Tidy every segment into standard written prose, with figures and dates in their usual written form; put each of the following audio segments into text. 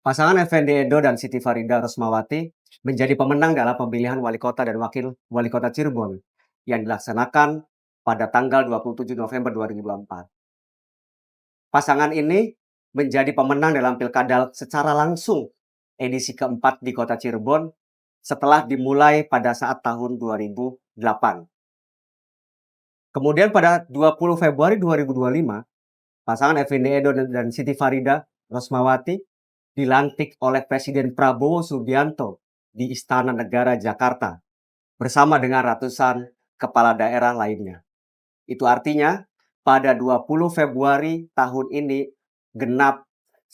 Pasangan Effendi Edo dan Siti Farida Rosmawati menjadi pemenang dalam pemilihan wali kota dan wakil wali kota Cirebon yang dilaksanakan pada tanggal 27 November 2024. Pasangan ini menjadi pemenang dalam pilkada secara langsung edisi keempat di kota Cirebon setelah dimulai pada saat tahun 2008. Kemudian pada 20 Februari 2025, pasangan Effendi Edo dan Siti Farida Rosmawati dilantik oleh Presiden Prabowo Subianto di Istana Negara Jakarta bersama dengan ratusan kepala daerah lainnya. Itu artinya pada 20 Februari tahun ini genap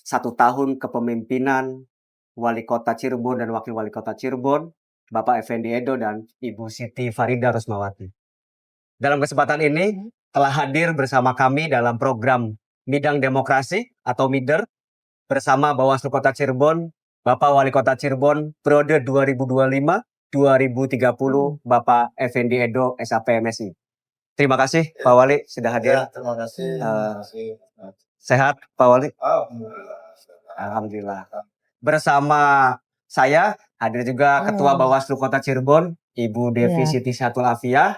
1 tahun kepemimpinan Wali Kota Cirebon dan Wakil Wali Kota Cirebon, Bapak Effendi Edo dan Ibu Siti Farida Rosmawati. Dalam kesempatan ini telah hadir bersama kami dalam program Bidang Demokrasi atau MIDER bersama Bawaslu Kota Cirebon, Bapak Wali Kota Cirebon periode 2025-2030, Bapak Effendi Edo SAP MSI. Terima kasih Pak Wali sudah hadir. Ya, terima kasih. Sehat Pak Wali? Alhamdulillah. Alhamdulillah. Bersama saya hadir juga Ketua Bawaslu Kota Cirebon, Ibu Devi Siti Syatul Afiah,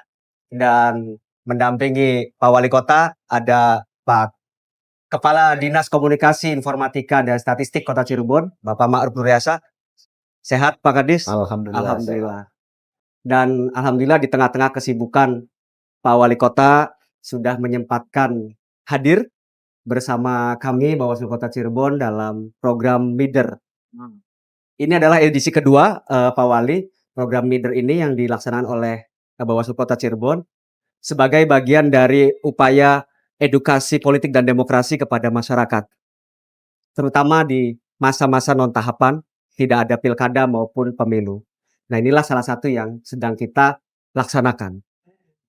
dan mendampingi Pak Wali Kota ada Pak Kepala Dinas Komunikasi Informatika dan Statistik Kota Cirebon, Bapak Ma'ruf Nuryasa. Sehat Pak Kadis? Alhamdulillah. Alhamdulillah. Dan alhamdulillah di tengah-tengah kesibukan Pak Wali Kota sudah menyempatkan hadir bersama kami Bawaslu Kota Cirebon dalam program MIDER. Ini adalah edisi kedua Pak Wali. Program MIDER ini yang dilaksanakan oleh Bawaslu Kota Cirebon sebagai bagian dari upaya edukasi politik dan demokrasi kepada masyarakat. Terutama di masa-masa non-tahapan, tidak ada pilkada maupun pemilu. Nah, inilah salah satu yang sedang kita laksanakan.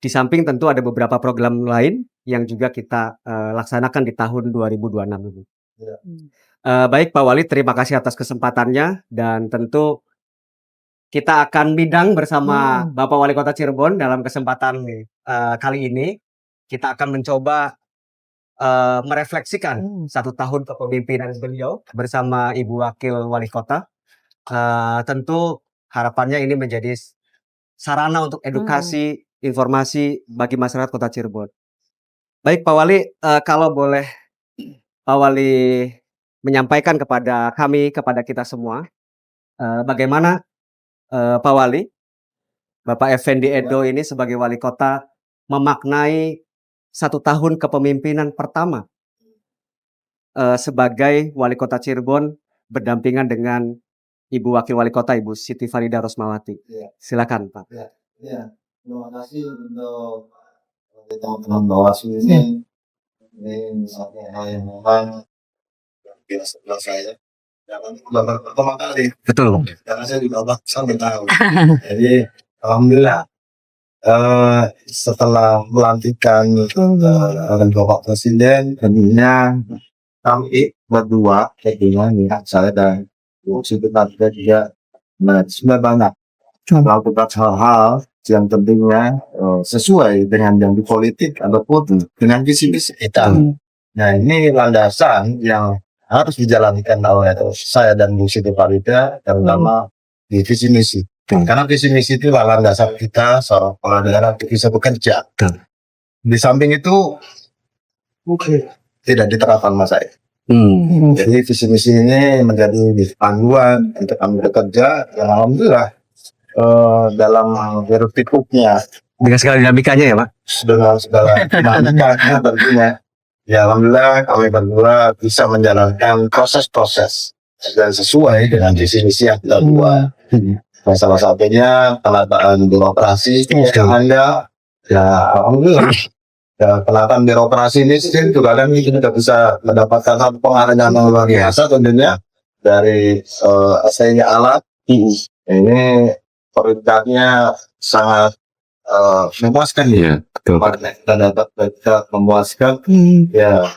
Di samping tentu ada beberapa program lain yang juga kita laksanakan di tahun 2026 ini. Ya. Baik Pak Wali, terima kasih atas kesempatannya dan tentu kita akan bidang bersama Bapak Wali Kota Cirebon dalam kesempatan kali ini. Kita akan mencoba merefleksikan 1 tahun kepemimpinan beliau bersama Ibu Wakil Wali Kota. Tentu harapannya ini menjadi sarana untuk edukasi, informasi bagi masyarakat Kota Cirebon. Baik Pak Wali, kalau boleh Pak Wali menyampaikan kepada kami, kepada kita semua, bagaimana Pak Wali, Bapak Effendi Edo ini sebagai Wali Kota memaknai 1 tahun kepemimpinan pertama sebagai Wali Kota Cirebon berdampingan dengan Ibu Wakil Wali Kota, Ibu Siti Farida Rosmawati. Ya. Silakan Pak. Ya. Terima kasih untuk teman-teman Bawaslu ini. Ini satu hal yang memang biasa buat saya. Jangan baru pertama kali. Betul. Karena saya juga sampai tahu. Jadi alhamdulillah setelah melantikan Bapak Presiden, tentunya kami berdua tentunya saya dan Bu Siti Farida juga sudah banyak melakukan hal-hal yang tentunya sesuai dengan yang di politik ataupun dengan visi-visi kita. Nah, ini landasan yang harus dijalankan oleh saya dan Bu Siti Farida, terutama di visi misi. Karena visi misi itu landasan kita seorang kepala daerah untuk bisa bekerja. Di samping itu tidak diterapkan Mas saya. Jadi visi misi ini menjadi panduan untuk kami bekerja. Yang alhamdulillah dalam hiruk pikuknya Dengan segala dinamikanya ya Pak? dengan segala dinamikanya tentunya. Ya alhamdulillah kami berdua bisa menjalankan proses-proses dan sesuai dengan visi misi yang kita buat. Salah satunya penataan birokrasi yang ada, ya alhamdulillah. Ya, penataan birokrasi ini juga kan kita bisa mendapatkan satu penghargaan yang luar biasa tentunya dari STI alat. Ini peringkatnya sangat memuaskan ya. Kita dapat memuaskan. Ya,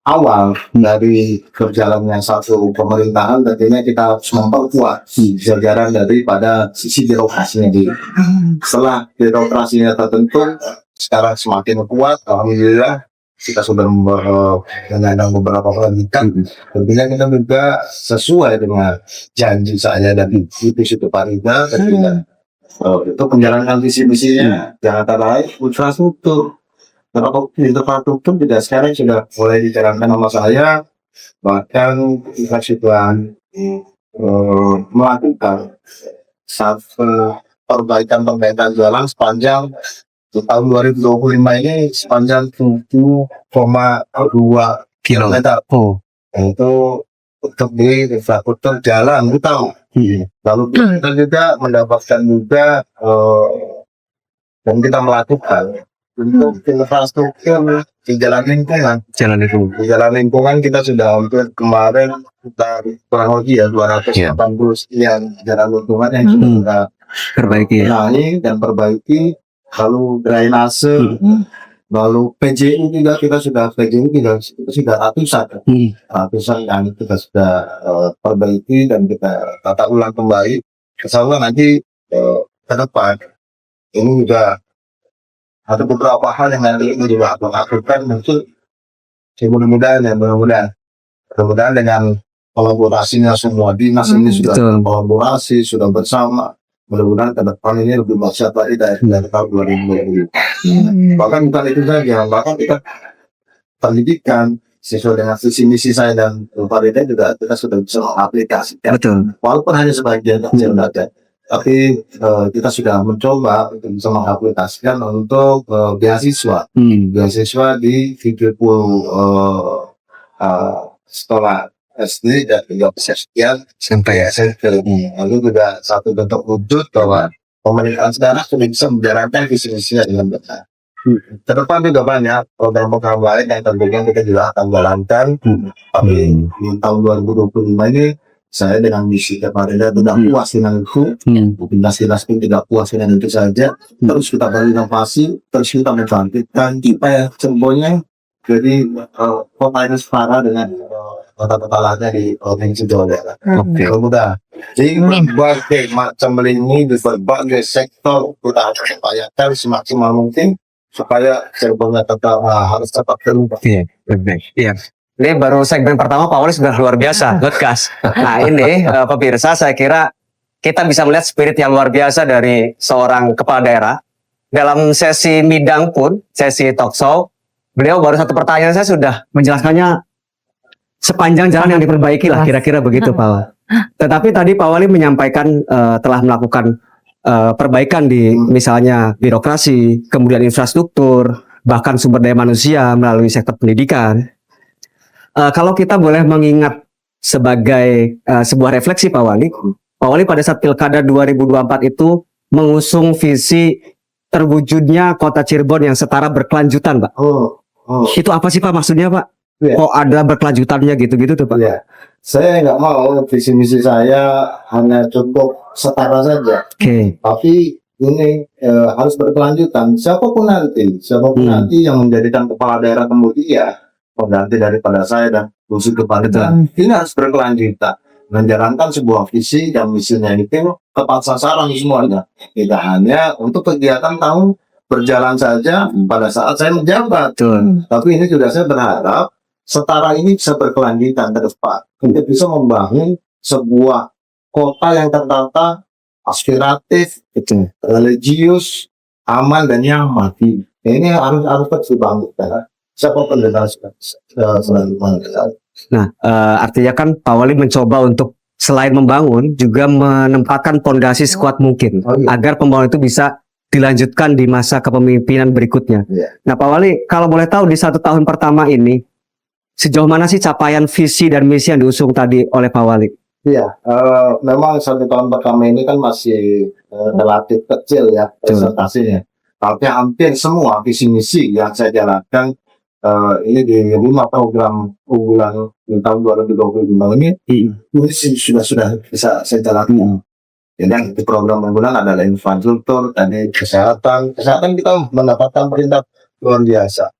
awal dari berjalannya satu pemerintahan tentunya kita harus memperkuat jajaran daripada sisi birokrasinya dulu. Setelah birokrasinya tertentu, sekarang semakin kuat, alhamdulillah kita sudah mengandang beberapa pelantikan. Tentunya kita juga sesuai dengan janji saya dari divisi Parida tentunya itu menjalankan visi misinya yang antara lain infrastruktur. Kalau infrastruktur tidak sekarang sudah mulai dijalankan sama saya, bahkan kita sudah melakukan satu perbaikan jalan sepanjang tahun 2025 ini sepanjang 7,2 kilometer. Itu untuk di infrastruktur jalan utama. Lalu kita juga mendapatkan juga dan kita melakukan untuk infrastruktur di jalan lingkungan. Di jalan lingkungan kita sudah hampir kemarin kita kurang lebih ya 280 sekian jalan lingkungan yang sudah kita benahi dan perbaiki. Lalu drainase, lalu PJU juga kita sudah ratusan yang kita sudah perbaiki dan kita tata ulang kembali. Insyaallah nanti ke depan ini juga ada beberapa hal yang nanti ini juga akan lakukan mungkin mudah-mudahan dengan kolaborasinya semua dinas ini sudah kolaborasi, sudah bersama. Mudah-mudahan ke depan ini lebih dahsyat lagi dari tahun 2020. Bahkan bukan itu saja, bahkan kita pendidikan sesuai dengan visi misi saya dan Parida juga kita sudah bisa aplikasikan. Walaupun hanya sebagian kecil saja, tapi kita sudah mencoba untuk bisa mengaplikasikan untuk beasiswa di 30 sekolah SD dan juga sekian sampai SMP. Lalu juga satu bentuk wujud bahwa pemerintahan sekarang sudah bisa menjalankan visi misinya dengan benar. Terdepan juga banyak program-program lain yang tentunya kita juga akan jalankan. Tapi di tahun 2025 ini saya dengan misi Parida tidak puas dengan itu, dinas-dinas pun tidak puas dengan itu saja. Terus kita berinovasi, terus kita membangkitkan kita Cirebonnya jadi kota ini setara dengan kota-kota lainnya di provinsi Jawa Barat. Mudah. Jadi berbagai macam lini di berbagai sektor kita harus upayakan semaksimal mungkin supaya Cirebonnya tetap harus tetap terubah. Iya. Ini baru segmen pertama Pak Wali sudah luar biasa, ngegas. Nah ini pemirsa, saya kira kita bisa melihat spirit yang luar biasa dari seorang kepala daerah. Dalam sesi midang pun, sesi talkshow, beliau baru satu pertanyaan saya sudah menjelaskannya sepanjang jalan yang diperbaiki lah, kira-kira begitu Pak Wali. Tetapi tadi Pak Wali menyampaikan telah melakukan perbaikan di misalnya birokrasi, kemudian infrastruktur, bahkan sumber daya manusia melalui sektor pendidikan. Kalau kita boleh mengingat sebagai sebuah refleksi Pak Wali pada saat Pilkada 2024 itu mengusung visi terwujudnya kota Cirebon yang setara berkelanjutan Pak. Itu apa sih Pak maksudnya Pak? Kok ada berkelanjutannya gitu-gitu tuh Pak? Saya nggak mau visi misi saya hanya cukup setara saja. Tapi ini harus berkelanjutan. Siapapun nanti yang menjadikan kepala daerah kemudian pengganti daripada saya dan fungsi kepala daerah ini harus berkelanjutan, menjalankan sebuah visi dan misinya itu tepat sasaran semuanya. Tidak hanya untuk kegiatan tahun berjalan saja pada saat saya menjabat. Tapi ini juga saya berharap setara ini bisa berkelanjutan ke depan. Kita bisa membangun sebuah kota yang tertata, aspiratif, religius, aman dan nyaman. Ini harus terus dibangun. Siapa pendengar Nah, artinya kan Pak Wali mencoba untuk selain membangun juga menempatkan pondasi sekuat mungkin agar pembangunan itu bisa dilanjutkan di masa kepemimpinan berikutnya. Nah, Pak Wali, kalau boleh tahu di 1 tahun pertama ini sejauh mana sih capaian visi dan misi yang diusung tadi oleh Pak Wali? Memang 1 tahun pertama ini kan masih relatif kecil ya presentasinya. Tapi hampir semua visi misi yang saya jalankan ini di 5 program unggulan di tahun 2025 ini sudah bisa saya jalankan. Jadi di program unggulan adalah infrastruktur, tadi kesehatan kita mendapatkan perintah luar biasa.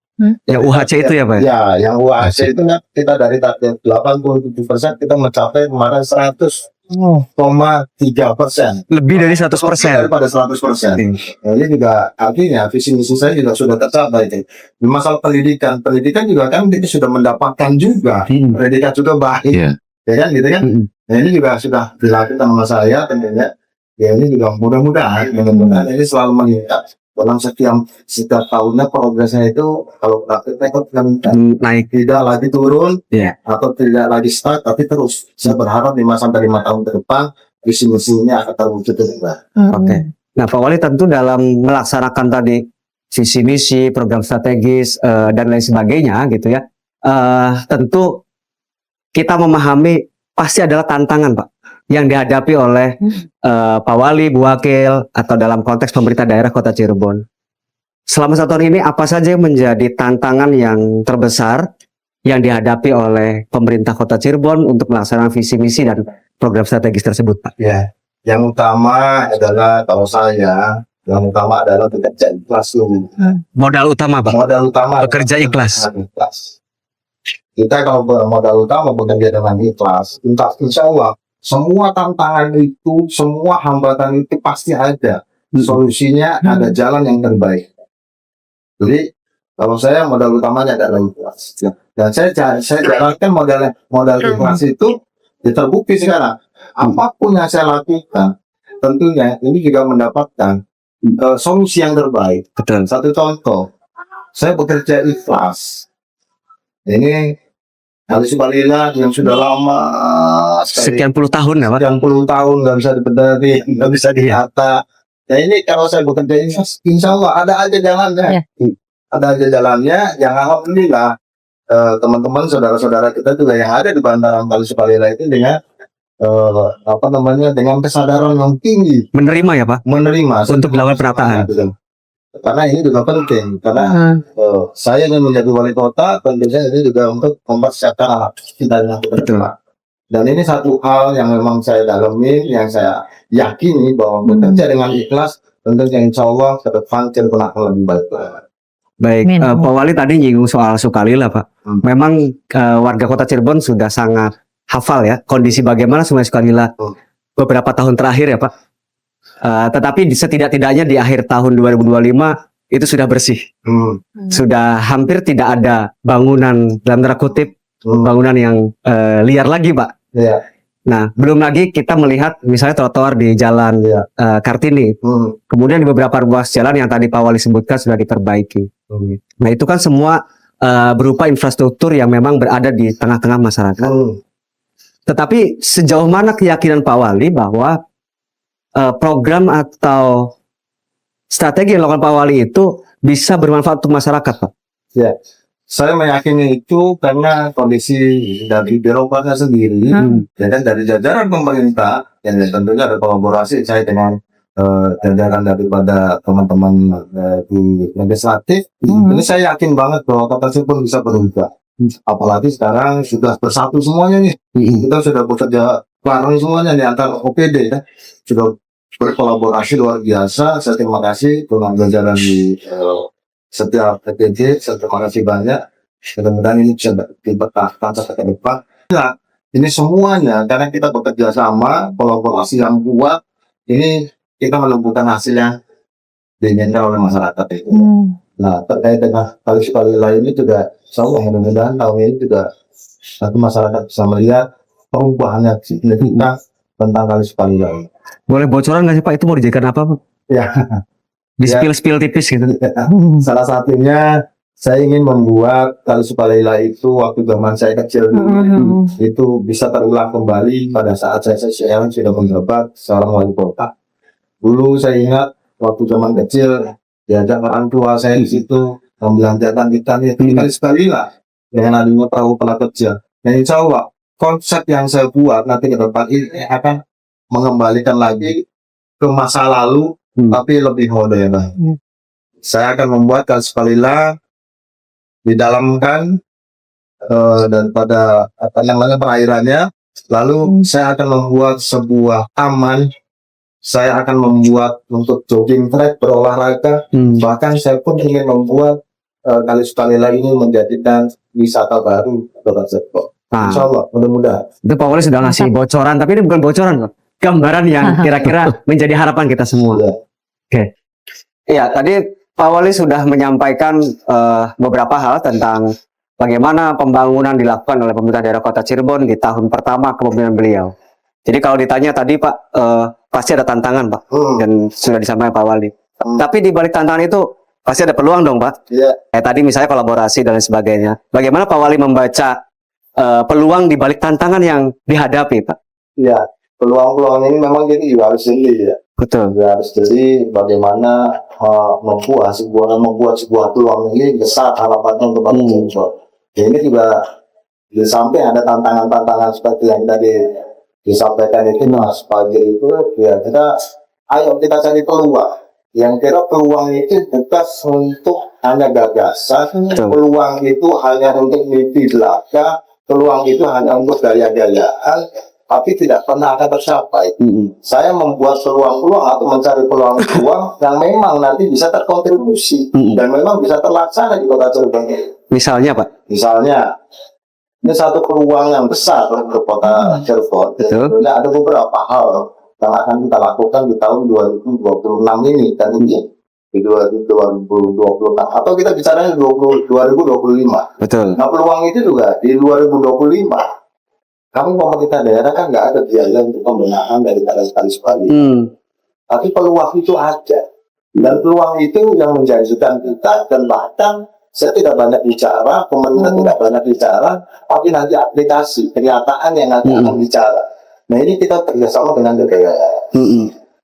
Yang UHC itu ya Pak? Ya, yang UHC itu kan kita dari target 87% kita mencapai kemarin 100 0,3%. Lebih dari 100%. Daripada 100%. Nah, ini juga artinya visi misi saya juga sudah tercapai. Di masalah pendidikan juga kan kita sudah mendapatkan juga pendidikan juga baik, ya kan gitu kan. Nah, ini juga sudah dilakukan sama saya tentunya. Ya ini juga mudah-mudahan ini selalu meningkat. Dalam setiap tahunnya progresnya itu kalau rekod naik, tidak lagi turun atau tidak lagi stuck, tapi terus. Saya berharap 5 sampai 5 tahun ke depan visi misinya akan terwujud juga. Oke. Nah, Pak Wali tentu dalam melaksanakan tadi visi misi, program strategis dan lain sebagainya gitu ya. Tentu kita memahami pasti adalah tantangan, Pak, yang dihadapi oleh Pak Wali, Bu Wakil, atau dalam konteks pemerintah daerah Kota Cirebon. Selama 1 tahun ini apa saja yang menjadi tantangan yang terbesar yang dihadapi oleh pemerintah Kota Cirebon untuk melaksanakan visi misi dan program strategis tersebut, Pak? Ya, yang utama adalah yang utama adalah bekerja ikhlas dulu. Modal utama, Pak. Modal utama bekerja ikhlas. Kita kalau modal utama bekerja dengan ikhlas, insya Allah semua tantangan itu, semua hambatan itu pasti ada. Solusinya ada jalan yang terbaik. Jadi kalau saya modal utamanya adalah ikhlas. Dan saya jalankan modal ikhlas itu terbukti sekarang. Apapun yang saya lakukan, tentunya ini juga mendapatkan solusi yang terbaik. Betul. Satu contoh, saya bekerja ikhlas. Ini Kali Subalila yang sudah lama sekian puluh tahun ya, Pak? Sekian puluh tahun nggak bisa dibedari, nggak bisa dihata. Ya ini kalau saya bekerja insya Allah ada aja jalannya. Ada aja jalannya. Yang alhamdulillah teman-teman saudara-saudara kita juga yang ada di bantaran Kali Subalila itu dengan dengan kesadaran yang tinggi. Menerima ya, Pak? Menerima untuk melakukan penataan. Karena ini juga penting, karena saya ingin menjadi wali kota, tentunya ini juga untuk mempersiapkan kita yang berdepan. Dan ini satu hal yang memang saya dalami, yang saya yakini bahwa bekerja dengan ikhlas, tentunya insya Allah ke depan Cirebon akan lebih baik. Baik, Pak Wali tadi nyinggung soal Sukalila, Pak. Memang warga kota Cirebon sudah sangat hafal ya kondisi bagaimana Sungai Sukalila beberapa tahun terakhir ya, Pak. Tetapi setidak-tidaknya di akhir tahun 2025 itu sudah bersih, sudah hampir tidak ada bangunan dalam tanda kutip bangunan yang liar lagi, Pak. Nah, belum lagi kita melihat misalnya trotoar di Jalan Kartini, kemudian di beberapa ruas jalan yang tadi Pak Wali sebutkan sudah diperbaiki. Nah, itu kan semua berupa infrastruktur yang memang berada di tengah-tengah masyarakat. Tetapi sejauh mana keyakinan Pak Wali bahwa program atau strategi yang dilakukan Pak Wali itu bisa bermanfaat untuk masyarakat, Pak? Ya, saya meyakini itu karena kondisi dari birokratnya sendiri, ya kan, dari jajaran pemerintah, yang tentunya ada kolaborasi saya dengan jajaran daripada teman-teman di legislatif. Ini saya yakin banget bahwa Kota Cirebon bisa berubah. Apalagi sekarang sudah bersatu semuanya nih. Kita sudah bekerja bareng semuanya nih antar OPD ya. Sudah berkolaborasi luar biasa. Saya terima kasih dengan jajaran di setiap TPJ. Saya terima kasih banyak. Mudah-mudahan ini bisa dipertahankan ke depan. Nah, ini semuanya karena kita bekerja sama, kolaborasi yang kuat. Ini kita menemukan hasil yang diinginkan oleh masyarakat itu. Nah, terkait dengan Kali Sukalila ini juga, mudah-mudahan tahun ini juga satu masyarakat bisa melihat perubahannya signifikan tentang Kali Sukalila. Boleh bocoran nggak sih, Pak? Itu mau dijadikan apa, Pak? Ya. Di spill tipis gitu. Salah satunya saya ingin membuat Kali Sukalila itu waktu zaman saya kecil itu bisa terulang kembali pada saat saya sudah menjabat seorang wali kota. Dulu saya ingat waktu zaman kecil diajak orang tua saya di situ membelanjakan kita nih Kali Sukalila dengan adanya perahu prakerja. Dan insya Allah konsep yang saya buat nanti ke depan ini akan mengembalikan lagi ke masa lalu tapi lebih modern. Saya akan membuat Kali Sukalila didalamkan dan pada perairannya. Lalu saya akan membuat sebuah taman. Saya akan membuat untuk jogging track, berolahraga. Bahkan saya pun ingin membuat Kali Sukalila ini menjadikan wisata baru Kota Cirebon. Nah, Insya Allah, mudah-mudahan. itu Pak Wali sudah ngasih bocoran, tapi ini bukan bocoran, Pak. Gambaran yang kira-kira menjadi harapan kita semua. Iya. Iya, tadi Pak Wali sudah menyampaikan beberapa hal tentang bagaimana pembangunan dilakukan oleh pemerintah daerah Kota Cirebon di tahun pertama kepemimpinan beliau. Jadi kalau ditanya tadi Pak, pasti ada tantangan Pak, dan sudah disampaikan Pak Wali. Tapi di balik tantangan itu pasti ada peluang dong Pak. Iya. Kayak tadi misalnya kolaborasi dan lain sebagainya. Bagaimana Pak Wali membaca peluang di balik tantangan yang dihadapi Pak? Iya. Peluang-peluang ini memang kita juga harus jeli ya. Betul. Juga harus jeli bagaimana membuat sebuah peluang ini besar harapannya untuk Kota Cirebon. Ya, ini juga di samping ada tantangan-tantangan seperti yang tadi disampaikan itu Mas Pagi itu, ya ayo kita cari peluang. Yang kira peluang itu bukan untuk hanya gagasan, peluang itu hanya untuk mimpi belaka, peluang itu hanya untuk gaya-gayaan, tapi tidak pernah akan tercapai. Saya membuat peluang-peluang atau mencari peluang-peluang yang memang nanti bisa terkontribusi dan memang bisa terlaksana di Kota Cirebon. Misalnya Pak? Misalnya, ini satu peluang yang besar untuk Kota Cirebon. Sebetulnya ada beberapa hal yang akan kita lakukan di tahun 2026 ini dan ini di 2026 atau kita bicara 2025. Betul. Nah, peluang itu juga di 2025. Kami pemerintah daerah kan nggak ada biaya untuk pembenahan dari Kalis Bali. Tapi peluang itu ada. Dan peluang itu yang menjanjikan kita, dan bahkan saya tidak banyak bicara, pemerintah tidak banyak bicara, tapi nanti aplikasi, kenyataan yang nanti akan bicara. Nah ini kita kerjasama dengan BPWS.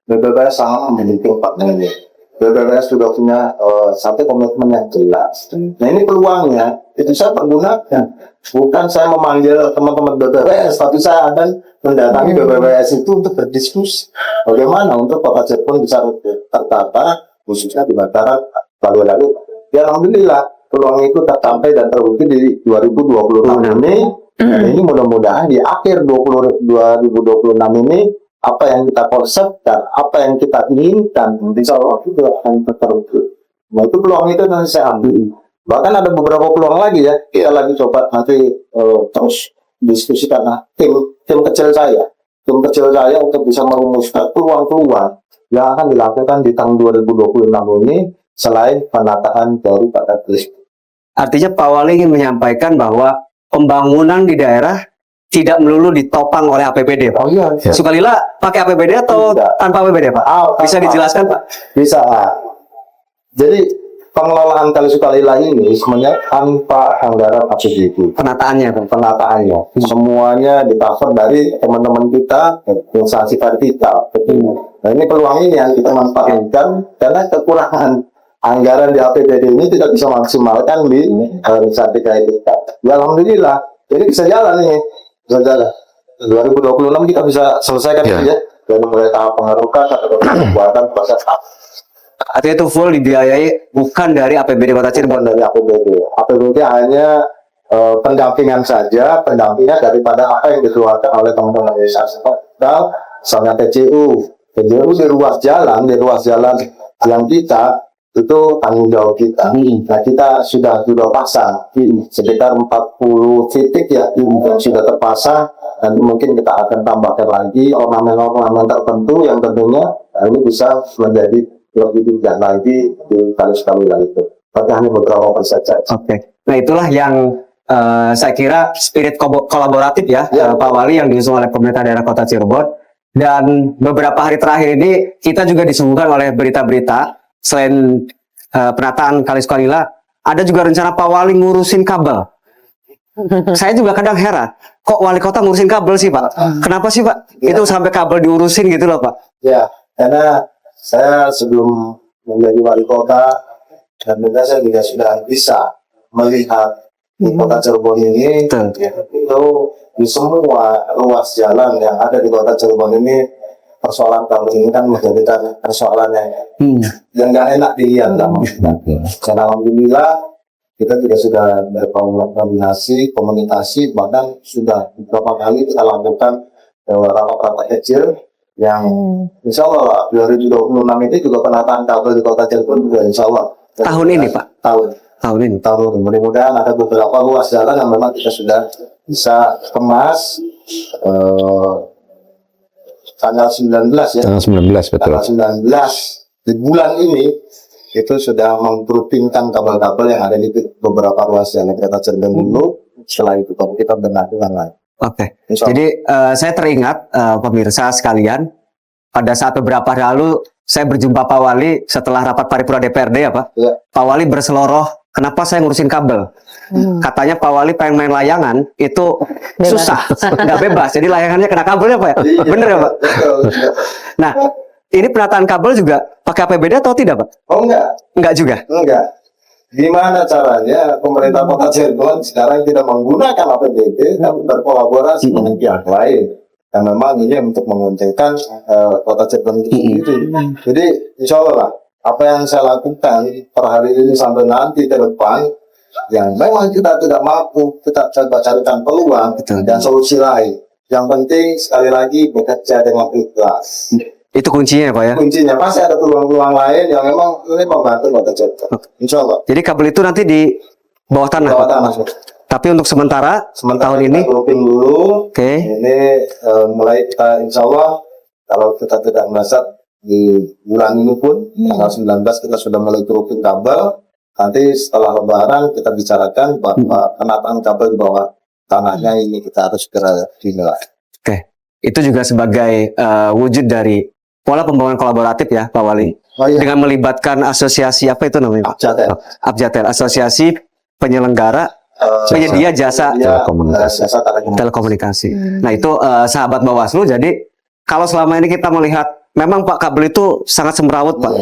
BPWS sangat memiliki partner ini. BPWS sudah punya satu komitmen yang jelas. Nah ini peluangnya, itu saya pergunakan. Bukan saya memanggil teman-teman BPWS, tapi saya akan mendatangi BPWS itu untuk berdiskusi. Bagaimana untuk Kota Cirebon bisa tertata, khususnya di Bantaran lalu. Ya alhamdulillah, peluang itu tercapai dan terbukti di 2026 ini. Dan ini mudah-mudahan di akhir 2026 ini, apa yang kita konsepkan, apa yang kita inginkan, insya Allah itu akan terwujud. Nah itu peluang itu nanti saya ambil. Bahkan ada beberapa peluang lagi ya, kita lagi coba nanti terus diskusikan. Nah, tim kecil saya untuk bisa merumuskan peluang-peluang yang akan dilakukan di tahun 2026 ini selain penataan dari Kota Cirebon. Artinya Pak Wali ingin menyampaikan bahwa pembangunan di daerah tidak melulu ditopang oleh APBD, Pak. Oh iya. Sukalila pakai APBD atau tanpa APBD, Pak? Bisa dijelaskan, Pak? Bisa. Jadi pengelolaan Kali Sukalila ini sebenarnya tanpa anggaran APBD. Penataannya, Pak. Penataannya. Semuanya di-cover dari teman-teman kita, instansi vertikal. Nah ini peluang ini yang kita manfaatkan karena kekurangan anggaran di APBD ini tidak bisa maksimalkan di instansi kita. Ya alhamdulillah, jadi bisa jalan ini. Bisa jalan. 2026 kita bisa selesaikan itu ya. Dari mulai tahap pengerukan sampai pembuatan proses Artinya itu full dibiayai bukan dari APBD Kota Cirebon. dari APBD. APBD hanya pendampingan saja, pendampingan daripada apa yang dikeluarkan oleh teman-teman instansi lokal, misalnya TCU di ruas jalan yang kita itu tanggung jawab kita. Nah kita sudah pasang sekitar 40 titik ya yang sudah terpasang. Nanti mungkin kita akan tambahkan lagi ornamen-ornamen tertentu yang tentunya ini bisa menjadi lebih tinggi lagi di Kali Sukalila itu. Tapi hanya beberapa persen saja. Oke. Nah itulah yang saya kira spirit kolaboratif ya, Pak Wali yang diusung oleh pemerintah daerah Kota Cirebon. Dan beberapa hari terakhir ini kita juga disuguhkan oleh berita-berita selain penataan Kali Sukalila, ada juga rencana Pak Wali ngurusin kabel. Saya juga kadang heran, kok wali kota ngurusin kabel sih Pak? Kenapa sih Pak? Itu sampai kabel diurusin gitu loh Pak? Ya, karena saya sebelum menjadi wali kota dan juga saya juga sudah bisa melihat di Kota Cirebon ini itu di semua ruas jalan yang ada di Kota Cirebon ini persoalan kabel ini kan menjadi persoalan yang nggak enak dilihat. Karena alhamdulillah kita juga sudah berkomunikasi, bahkan sudah beberapa kali kita lakukan rapat-rapat kecil yang insya Allah 2026 itu juga penataan kabel di Kota Cirebon juga insya Allah. Tahun ini Pak? tahun ini. Tahun ini. Mudah-mudahan ada beberapa ruas jalan yang memang kita sudah bisa kemas tanggal 19 ya. Tanggal 19 betul. Tanggal 19 di bulan ini itu sudah menggroupingkan kabel-kabel yang ada di beberapa ruas jalan kereta Cirebon dulu. Setelah itu baru kita benahi yang lain. Oke. Insya Allah. Jadi saya teringat pemirsa sekalian, pada saat beberapa hari lalu saya berjumpa Pak Wali setelah rapat paripurna DPRD ya Pak. Ya. Pak Wali berseloroh, kenapa saya ngurusin kabel? Katanya Pak Wali pengen main layangan, itu susah, nggak bebas. Jadi layangannya kena kabelnya Pak ya? Bener ya Pak? Betul. Nah, ini penataan kabel juga pakai APBD atau tidak Pak? Oh enggak. Enggak juga? Enggak. Gimana caranya pemerintah Kota Cirebon sekarang tidak menggunakan APBD tapi berkolaborasi dengan pihak lain yang memang ini untuk menguntungkan Kota Cirebon itu sendiri. Jadi insya Allah lah, apa yang saya lakukan per hari ini sampai nanti ke depan yang memang kita tidak mampu, kita coba carikan peluang dan solusi lain. Yang penting sekali lagi bekerja dengan ikhlas. Itu kuncinya ya Pak ya? Kuncinya pasti ada peluang-peluang lain yang memang ini membantu Kota Cirebon. Insya Allah. Jadi kabel itu nanti di bawah tanah Bawah Pak? tanah. Tapi untuk sementara tahun ini, grouping dulu. oke. Ini mulai kita insya Allah kalau kita tidak merasa di bulan ini pun tanggal 19 kita sudah mulai grouping kabel. Nanti setelah Lebaran kita bicarakan bahwa penataan kabel di bawah tanahnya ini kita harus segera dinilai. Oke. Itu juga sebagai wujud dari pola pembangunan kolaboratif ya Pak Wali. Oh iya. Dengan melibatkan asosiasi apa itu namanya? Abjatel. Abjatel, asosiasi penyelenggara penyedia jasa Jasa telekomunikasi. Nah itu sahabat Bawaslu. Jadi kalau selama ini kita melihat memang Pak kabel itu sangat semrawut Pak.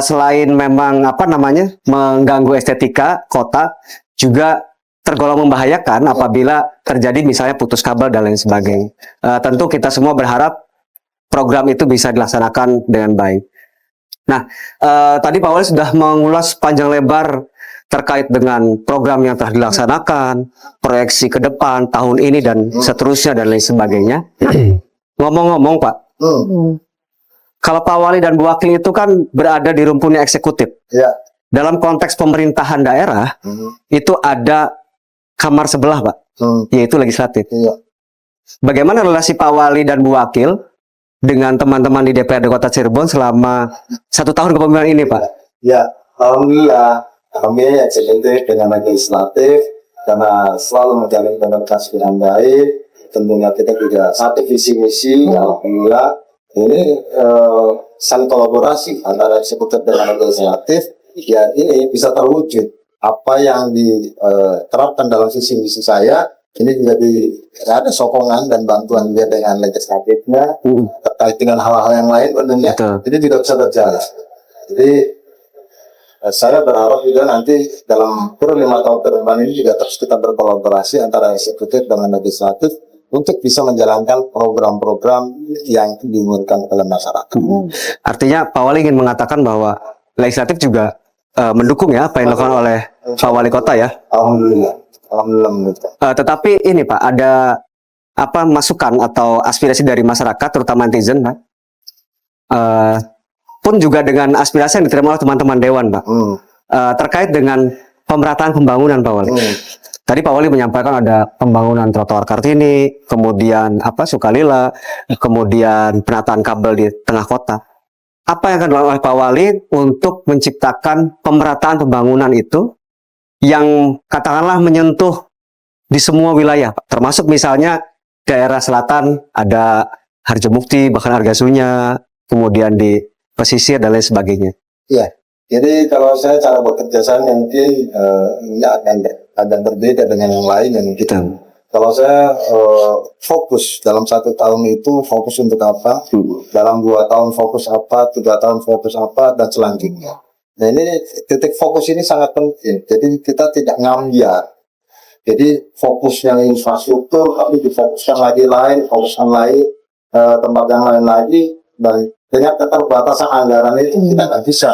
Selain memang apa namanya mengganggu estetika kota, juga tergolong membahayakan apabila terjadi misalnya putus kabel dan lain sebagainya. Tentu kita semua berharap program itu bisa dilaksanakan dengan baik. Nah, tadi Pak Wali sudah mengulas panjang lebar terkait dengan program yang telah dilaksanakan, proyeksi ke depan, tahun ini dan seterusnya dan lain sebagainya. Ngomong-ngomong Pak, kalau Pak Wali dan Bu Wakil itu kan berada di rumpunnya eksekutif. Ya. Dalam konteks pemerintahan daerah, itu ada kamar sebelah Pak, yaitu legislatif. Iya. Bagaimana relasi Pak Wali dan Bu Wakil dengan teman-teman di DPRD Kota Cirebon selama 1 tahun kepemimpinan ini Pak? Ya, alhamdulillah kami eksekutif dengan legislatif karena selalu menjalin komunikasi dengan baik. Tentunya kita juga satu visi misi. Alhamdulillah ini saling kolaborasi antara eksekutif dengan legislatif. Ya ini bisa terwujud apa yang diterapkan dalam visi misi saya. Ini juga ada sokongan dan bantuan dia dengan legislatifnya terkait dengan hal-hal yang lain tentunya. Jadi tidak bisa berjalan. Jadi saya berharap juga nanti dalam kurun 5 tahun ke depan ini juga terus kita berkolaborasi antara eksekutif dengan legislatif untuk bisa menjalankan program-program yang diinginkan oleh masyarakat. Artinya Pak Wali ingin mengatakan bahwa legislatif juga mendukung ya apa yang dilakukan oleh Pak Wali Kota ya. Alhamdulillah. Tetapi ini Pak, ada apa masukan atau aspirasi dari masyarakat terutama netizen Pak, pun juga dengan aspirasi yang diterima oleh teman-teman dewan Pak, terkait dengan pemerataan pembangunan Pak Wali. Tadi Pak Wali menyampaikan ada pembangunan trotoar Kartini, kemudian apa Sukalila, kemudian penataan kabel di tengah kota. Apa yang akan dilakukan oleh Pak Wali untuk menciptakan pemerataan pembangunan itu yang katakanlah menyentuh di semua wilayah, Pak. Termasuk misalnya daerah selatan ada Harjamukti, bahkan Argasunya, kemudian di pesisir dan lain sebagainya. Iya, jadi kalau saya cara bekerja saya mungkin akan berbeda dengan yang lain yang kita. Kalau saya fokus dalam 1 tahun itu fokus untuk apa? Dalam 2 tahun fokus apa? 3 tahun fokus apa? Dan selanjutnya. Nah ini titik fokus ini sangat penting. Jadi kita tidak ngambiar. Jadi fokus yang infrastruktur, tapi difokuskan lagi lain, fokuskan lain tempat yang lain lagi, dan dengan keterbatasan anggaran itu kita nggak bisa.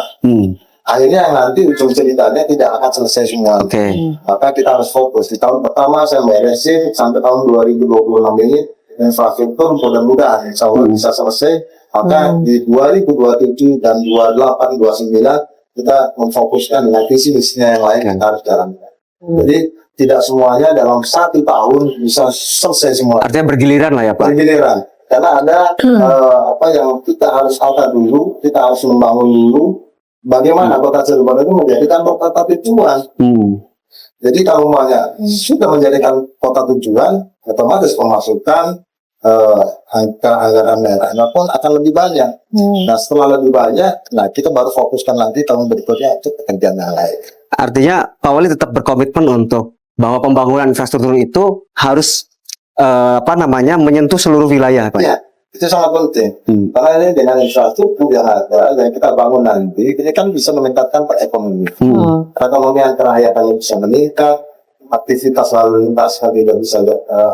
Akhirnya nanti ujung ceritanya tidak akan selesai semua. Maka kita harus fokus. Di tahun pertama saya beresin sampai tahun 2026 ini infrastruktur mudah-mudahan insya Allah bisa selesai. Maka di 2027 dan 28, 29 kita memfokuskan dengan visi misinya yang lain yang harus jalankan. Jadi tidak semuanya dalam 1 tahun bisa selesai semua. Artinya bergiliran lah ya Pak. Bergiliran. Karena ada apa yang kita harus alta dulu, kita harus membangun dulu. Bagaimana kota Cirebon itu menjadikan kota tujuan. Jadi kalau umpamanya sudah menjadikan kota tujuan, otomatis pemasukan anggaran daerahnya pun akan lebih banyak. Nah setelah lebih banyak, nah kita baru fokuskan nanti tahun berikutnya untuk pekerjaan yang lain. Artinya Pak Wali tetap berkomitmen untuk bahwa pembangunan infrastruktur itu harus menyentuh seluruh wilayah Pak. Ya, itu sangat penting. Karena ini dengan infrastruktur yang ada yang kita bangun nanti, ini kan bisa meningkatkan perekonomian. Perekonomian kerahyatannya bisa meningkat, aktivitas lalu lintas juga bisa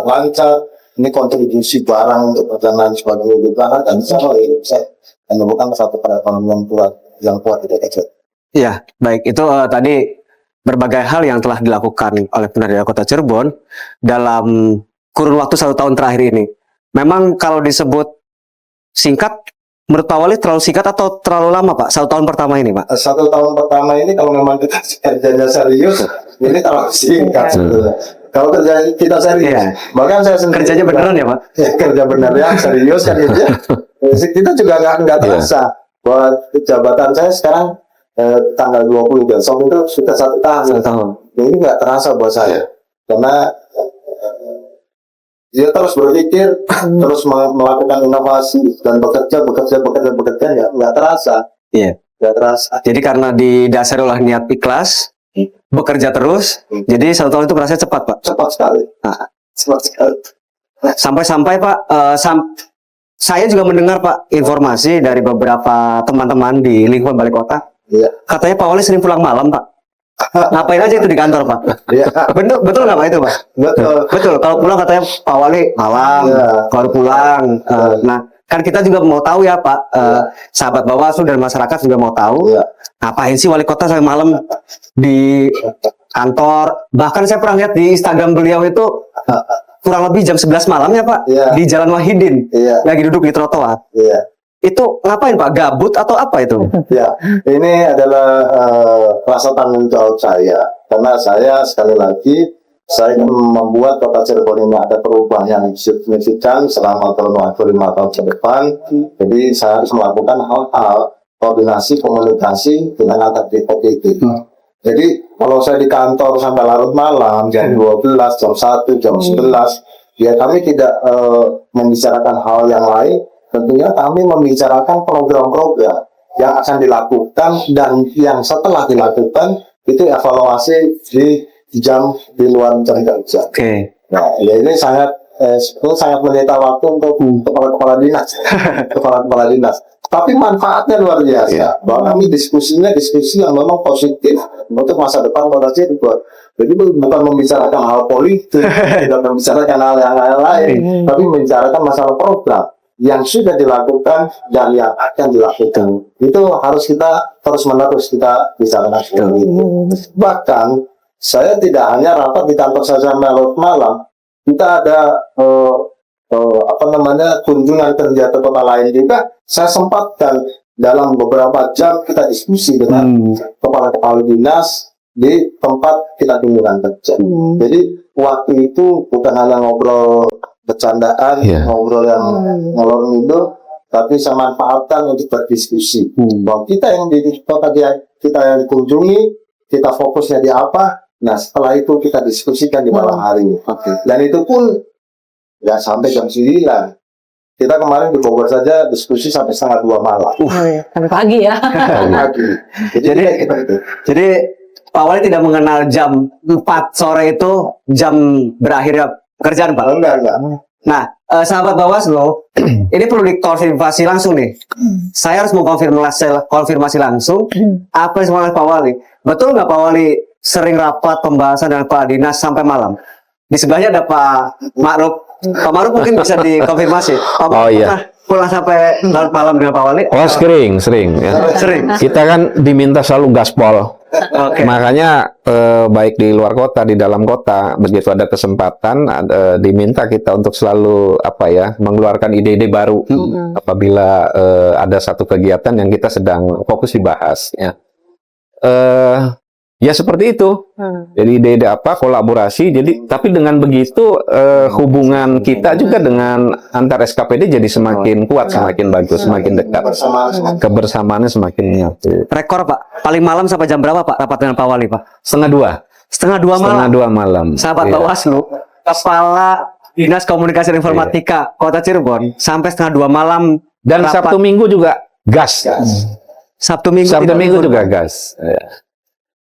lancar. Ini kontribusi barang untuk perjalanan sebagai barang dan bisa menemukan satu perekonomian yang kuat itu kecil. Iya, baik. Itu tadi berbagai hal yang telah dilakukan oleh pemerintah Kota Cirebon dalam kurun waktu 1 tahun terakhir ini. Memang kalau disebut singkat, menurut Pak Wali terlalu singkat atau terlalu lama Pak? 1 tahun pertama ini Pak? 1 tahun pertama ini kalau memang kita kerjanya serius, ini terlalu singkat sebetulnya. Kalau kerja kita serius, bahkan saya sendiri kerjanya beneran ya Pak? Ya, kerja bener ya, serius kan gitu ya. Kita juga nggak terasa bahwa jabatan saya sekarang tanggal 20 besok itu sudah 1 tahun. Ini nggak terasa buat saya, karena dia terus berpikir, terus melakukan inovasi dan bekerja ya nggak terasa. Iya. Nggak terasa. Jadi karena didasari oleh niat ikhlas, bekerja terus, jadi 1 tahun itu berasa cepat Pak? Cepat sekali. Cepat sekali. Sampai-sampai Pak, saya juga mendengar Pak informasi dari beberapa teman-teman di lingkungan Balai Kota. Iya. Katanya Pak Wali sering pulang malam Pak. Ngapain aja itu di kantor Pak? Iya. Betul nggak Pak itu Pak? Betul. Kalau pulang katanya Pak Wali malam, kalau pulang. Nah, kan kita juga mau tahu ya Pak, sahabat Bawaslu dan masyarakat juga mau tahu. Ngapain sih wali kota sampai malam di kantor? Bahkan saya pernah lihat di Instagram beliau itu kurang lebih jam 11 malam ya Pak, di Jalan Wahidin, lagi duduk di trotoar. Itu ngapain Pak? Gabut atau apa itu? Ya, ini adalah rasa tanggung jawab saya, karena saya sekali lagi saya membuat kota Cirebon ini ada perubahan yang signifikan selama tahun 5 tahun ke depan. Jadi saya harus melakukan hal-hal koordinasi komunikasi dengan antar itu. Jadi kalau saya di kantor sampai larut malam jam 12, jam 1, jam 11, ya kami tidak membicarakan hal yang lain. Tentunya kami membicarakan program-program yang akan dilakukan dan yang setelah dilakukan itu evaluasi di jam di luar jam kerja. Nah, ya ini sangat menyita waktu untuk kepala dinas, kepala dinas. Tapi manfaatnya luar biasa. Bahwa kami diskusi yang memang positif untuk masa depan kota Cirebon. Jadi bukan membicarakan hal politik, tidak membicarakan hal yang lain, tapi membicarakan masalah program yang sudah dilakukan dan yang akan dilakukan. Itu harus kita terus-menerus kita bicarakan. Bahkan saya tidak hanya rapat di kantor saja malam, kita ada kunjungan kerja ke kota lain juga. Saya sempatkan dalam beberapa jam kita diskusi dengan kepala dinas di tempat kita kunjungan kerja. Jadi waktu itu bukan hanya ngobrol bercandaan, ngobrol yang ngalor ngidul, tapi saya manfaatkan untuk berdiskusi. Bahwa kita yang di kota kita yang dikunjungi, kita fokusnya di apa. Nah setelah itu kita diskusikan di malam hari. Dan itu pun ya sampai jam 9. Kita kemarin di Bogor saja diskusi sampai 1:30 malam. Sampai pagi ya. Pagi. Jadi Pak Wali tidak mengenal jam 4 sore itu jam berakhirnya pekerjaan Pak? Enggak. Nah, sahabat Bawaslu, ini perlu dikonfirmasi langsung nih. Saya harus konfirmasi langsung apa yang disampaikan Pak Wali. Betul nggak Pak Wali sering rapat pembahasan dengan Kepala Dinas sampai malam? Di sebelahnya ada Pak Ma'ruf. Pak Ma'ruf mungkin bisa dikonfirmasi. Pak Ma'ruf pernah pulang sampai larut malam dengan Pak Wali? Oh sering ya. Sering. Kita kan diminta selalu gaspol. Makanya baik di luar kota, di dalam kota, begitu ada kesempatan, diminta kita untuk selalu mengeluarkan ide-ide baru apabila ada satu kegiatan yang kita sedang fokus dibahas. Ya. ya seperti itu. Jadi ide-ide apa kolaborasi. Jadi tapi dengan begitu hubungan kita juga dengan antar SKPD jadi semakin kuat, semakin bagus, semakin dekat. Kebersamaannya semakin nyatu. Rekor Pak, paling malam sampai jam berapa Pak rapat dengan Pak Wali Pak? Setengah dua. Setengah dua malam. Setengah dua malam. Sahabat Iya. Bawaslu, Kepala Dinas Komunikasi dan Informatika Kota Cirebon sampai setengah dua malam. Dan rapat. Sabtu Minggu juga gas. Sabtu Minggu, Sabtu tidak Minggu libur. juga gas. Ya.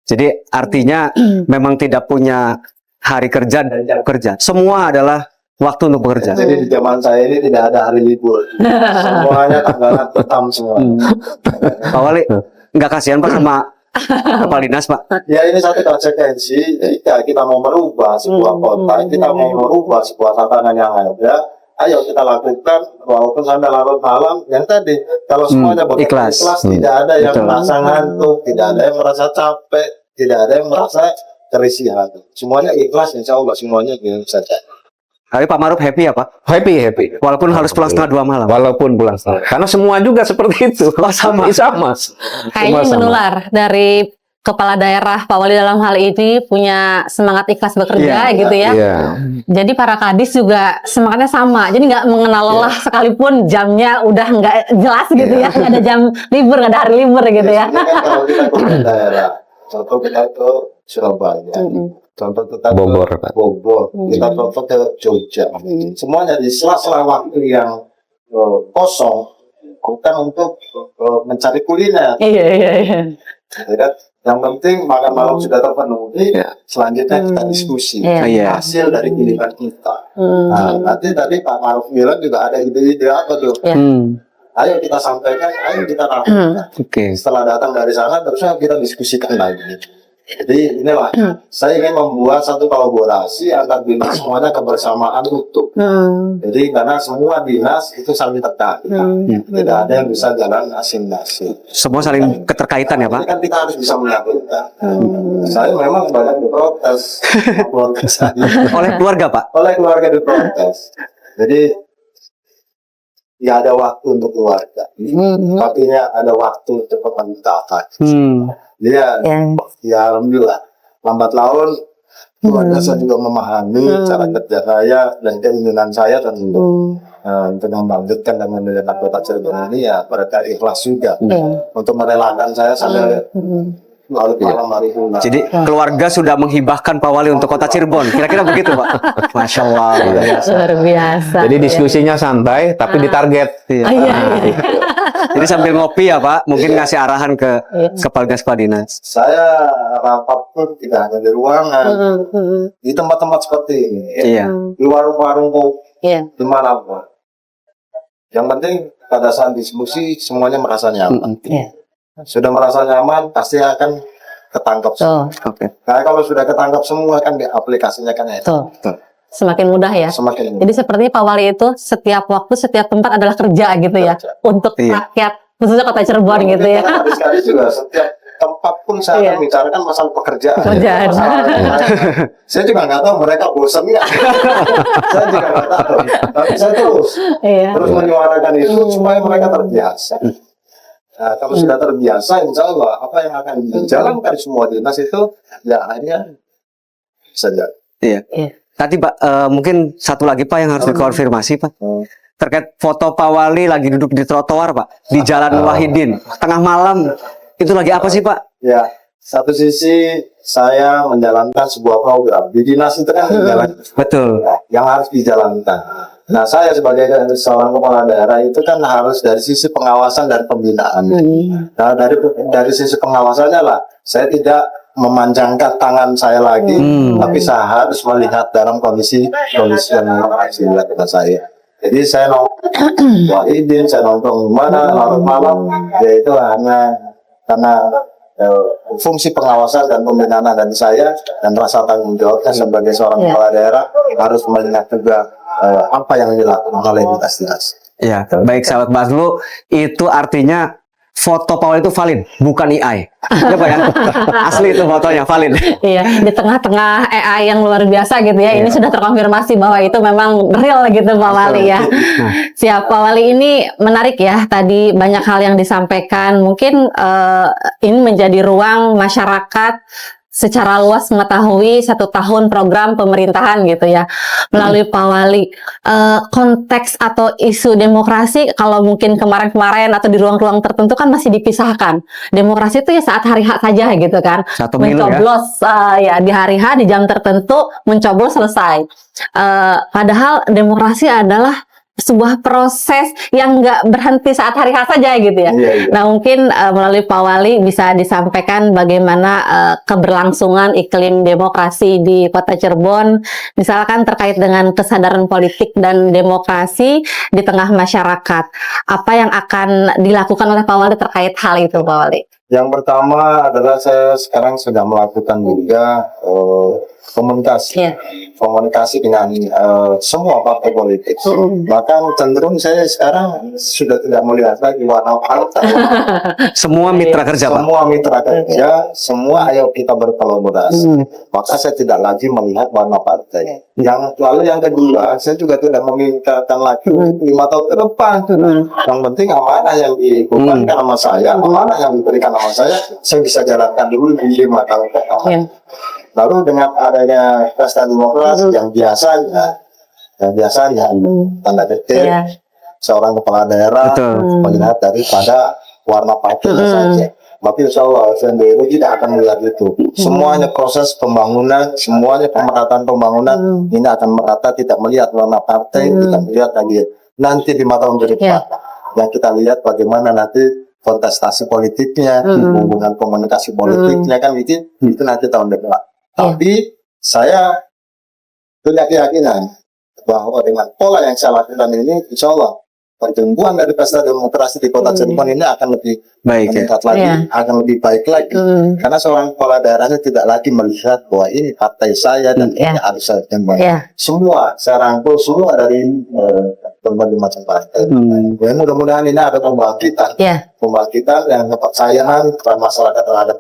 Jadi artinya memang tidak punya hari kerja dan jam kerja. Semua adalah waktu untuk bekerja. Jadi di zaman saya ini tidak ada hari libur. Semuanya tanggalan tetap semua. Pak Wali, nggak kasihan Pak sama Kepala Dinas Pak? Ya ini satu konsekuensi. Jika kita mau merubah sebuah kota, kita mau merubah sebuah tatanan yang ada, ayo kita lakukan walaupun sampai larut malam. Yang tadi kalau semuanya bekerja Ikhlas. tidak ada yang Betul. merasa ngantuk, tidak ada yang merasa capek, tidak ada yang merasa kerisihan. Semuanya ikhlas, insya Allah semuanya gitu saja. Tapi Pak Maruf happy ya Pak? Happy. Walaupun harus pulang setengah dua malam. Walaupun pulang setengah. Karena semua juga seperti itu. sama. Sama. Kayaknya Sama. menular dari kepala daerah Pak Wali dalam hal ini punya semangat ikhlas bekerja Iya, gitu ya. Iya. Jadi para kadis juga semangatnya sama. Jadi nggak mengenal lelah sekalipun jamnya udah nggak jelas gitu ya. Nggak ada jam libur, nggak ada hari libur gitu ya. Biasanya kan kalau kita ke daerah, contoh kita ke Surabaya, contoh kita ke Bogor, Pak. Bogor, kita contoh ke Jogja. Semuanya di sela-sela waktu yang kosong, bukan untuk mencari kuliner. Iya. Ya kan? Yang penting makan malam sudah terpenuhi, selanjutnya kita diskusi Iya. hasil dari pilihan kita. Nah, nanti tadi Pak Maruf bilang juga ada ide-ide apa tuh? Iya. Ayo kita sampaikan, ayo kita rapikan. Oke. Setelah datang dari sana, terusnya kita diskusikan lagi. Jadi inilah, saya ingin membuat satu kolaborasi antar dinas semuanya kebersamaan utuh. Jadi karena semua dinas itu saling terkait, tidak ada yang bisa jalan asing-asing. Semua saling keterkaitan ya Pak? Ini kan kita harus bisa menyatukan. Saya memang banyak diprotes, protes Oleh keluarga Pak? oleh keluarga diprotes. Jadi ya ada waktu untuk keluarga, tapi ada waktu untuk pemerintahan. Dia ya alhamdulillah lambat laun keluarga saya juga memahami cara kerja saya dan keinginan saya tentu untuk melanjutkan dan menjadi Kota Cirebon ini ya mereka ikhlas juga untuk merelakan saya sampai lalu malam hari itu. Jadi keluarga sudah menghibahkan Pak Wali untuk Kota Cirebon. Kira-kira begitu Pak? Masya Allah. Luar biasa. Luar biasa. Jadi diskusinya santai tapi ditarget. Iya. Iya. Jadi sambil ngopi ya Pak, mungkin ngasih arahan ke Kepala Dinas Kepala Dinas. Saya rapat pun tidak hanya di ruangan, di tempat-tempat seperti ini, Iya. di warung-warung Iya. dimanapun. Yang penting pada saat diskusi semuanya merasa nyaman. Iya. Sudah merasa nyaman pasti akan ketangkap semua. Oke. Nah, kalau sudah ketangkap semua kan di aplikasinya kan enak. Tuh. Semakin mudah ya. Semakin Jadi sepertinya Pak Wali itu setiap waktu, setiap tempat adalah kerja gitu ya. Kerja. Untuk Iya. rakyat, khususnya Kota Cirebon gitu ya. Sekali juga setiap tempat pun saya Iya. akan bicarakan masalah pekerjaan. Pekerjaan. Saya juga nggak tahu mereka bosan nggak. Saya juga nggak tahu. Tapi saya terus Iya. menyuarakan itu supaya mereka terbiasa. Nah, kalau sudah terbiasa, insya Allah apa yang akan dijalankan semua dinas itu ya akhirnya saja. Iya. Tadi Pak, mungkin satu lagi Pak yang harus dikonfirmasi Pak. Terkait foto Pak Wali lagi duduk di trotoar Pak, di Jalan Wahidin, tengah malam. Itu lagi apa sih Pak? Ya, satu sisi saya menjalankan sebuah program di dinas itu kan menjalankan Betul. yang harus dijalankan. Nah, saya sebagai seorang kepala daerah itu kan harus dari sisi pengawasan dan pembinaan. Nah, dari sisi pengawasannya lah, saya tidak memanjangkan tangan saya lagi, tapi saya harus melihat dalam kondisi yang dilakukan saya. Jadi saya nongkrong izin, saya nongkrong di mana larut malam, yaitu hanya karena fungsi pengawasan dan pembinaan dari saya dan rasa tanggung jawabnya sebagai seorang kepala daerah harus melihat juga apa yang dilakukan oleh dinas-dinas. Ya, baik sahabat Baslu, itu artinya foto Pak Wali itu valid, bukan AI. Ya Pak ya? Asli itu fotonya valid. Iya, di tengah-tengah AI yang luar biasa gitu ya, ini sudah terkonfirmasi bahwa itu memang real gitu Pak Wali ya. Siap, Pak Wali, ini menarik ya, tadi banyak hal yang disampaikan, mungkin ini menjadi ruang masyarakat secara luas mengetahui 1 tahun program pemerintahan gitu ya melalui Pak Wali. Konteks atau isu demokrasi kalau mungkin kemarin-kemarin atau di ruang-ruang tertentu kan masih dipisahkan. Demokrasi itu ya saat hari H saja gitu kan. Satu pemilu ya. Mencoblos ya di hari H di jam tertentu mencoblos selesai. Padahal demokrasi adalah sebuah proses yang nggak berhenti saat hari H saja gitu ya. Nah mungkin melalui Pak Wali bisa disampaikan bagaimana keberlangsungan iklim demokrasi di Kota Cirebon, misalkan terkait dengan kesadaran politik dan demokrasi di tengah masyarakat. Apa yang akan dilakukan oleh Pak Wali terkait hal itu, Pak Wali? Yang pertama adalah saya sekarang sudah melakukan juga komunikasi dengan semua partai politik. Bahkan cenderung saya sekarang sudah tidak melihat lagi warna partai. Semua mitra kerja Pak. Semua mitra kerja, semua ayo kita berkolaborasi. Maka saya tidak lagi melihat warna partai. Lalu yang kedua, saya juga tidak memintakan lagi 5 tahun ke depan. Yang penting amanah yang dibebankan sama saya, amanah yang diberikan sama saya bisa jalankan dulu di 5 tahun ke depan. Lalu dengan adanya pesta demokrasi yang biasanya tanda kutip seorang kepala daerah melihat daripada warna partainya saja. Tapi insya Allah sendiri tidak akan melihat itu. Semuanya proses pembangunan, semuanya pemerataan pembangunan ini akan merata, tidak melihat warna partai, tidak melihat lagi nanti 5 tahun ke depan. Yang kita lihat bagaimana nanti kontestasi politiknya, hubungan komunikasi politiknya kan itu nanti tahun depan. Tapi saya punya keyakinan bahwa dengan pola yang saya lakukan ini, insya Allah pertumbuhan dari pesta demokrasi di Kota Cirebon ini akan lebih meningkat lagi, akan lebih baik lagi. Karena seorang kepala daerahnya tidak lagi melihat bahwa ini partai saya dan ini harus saya tembak. Semua saya rangkul semua dari berbagai macam partai. Dan mudah-mudahan ini ada pembangkitan yang kepercayaan kepada masyarakat terhadap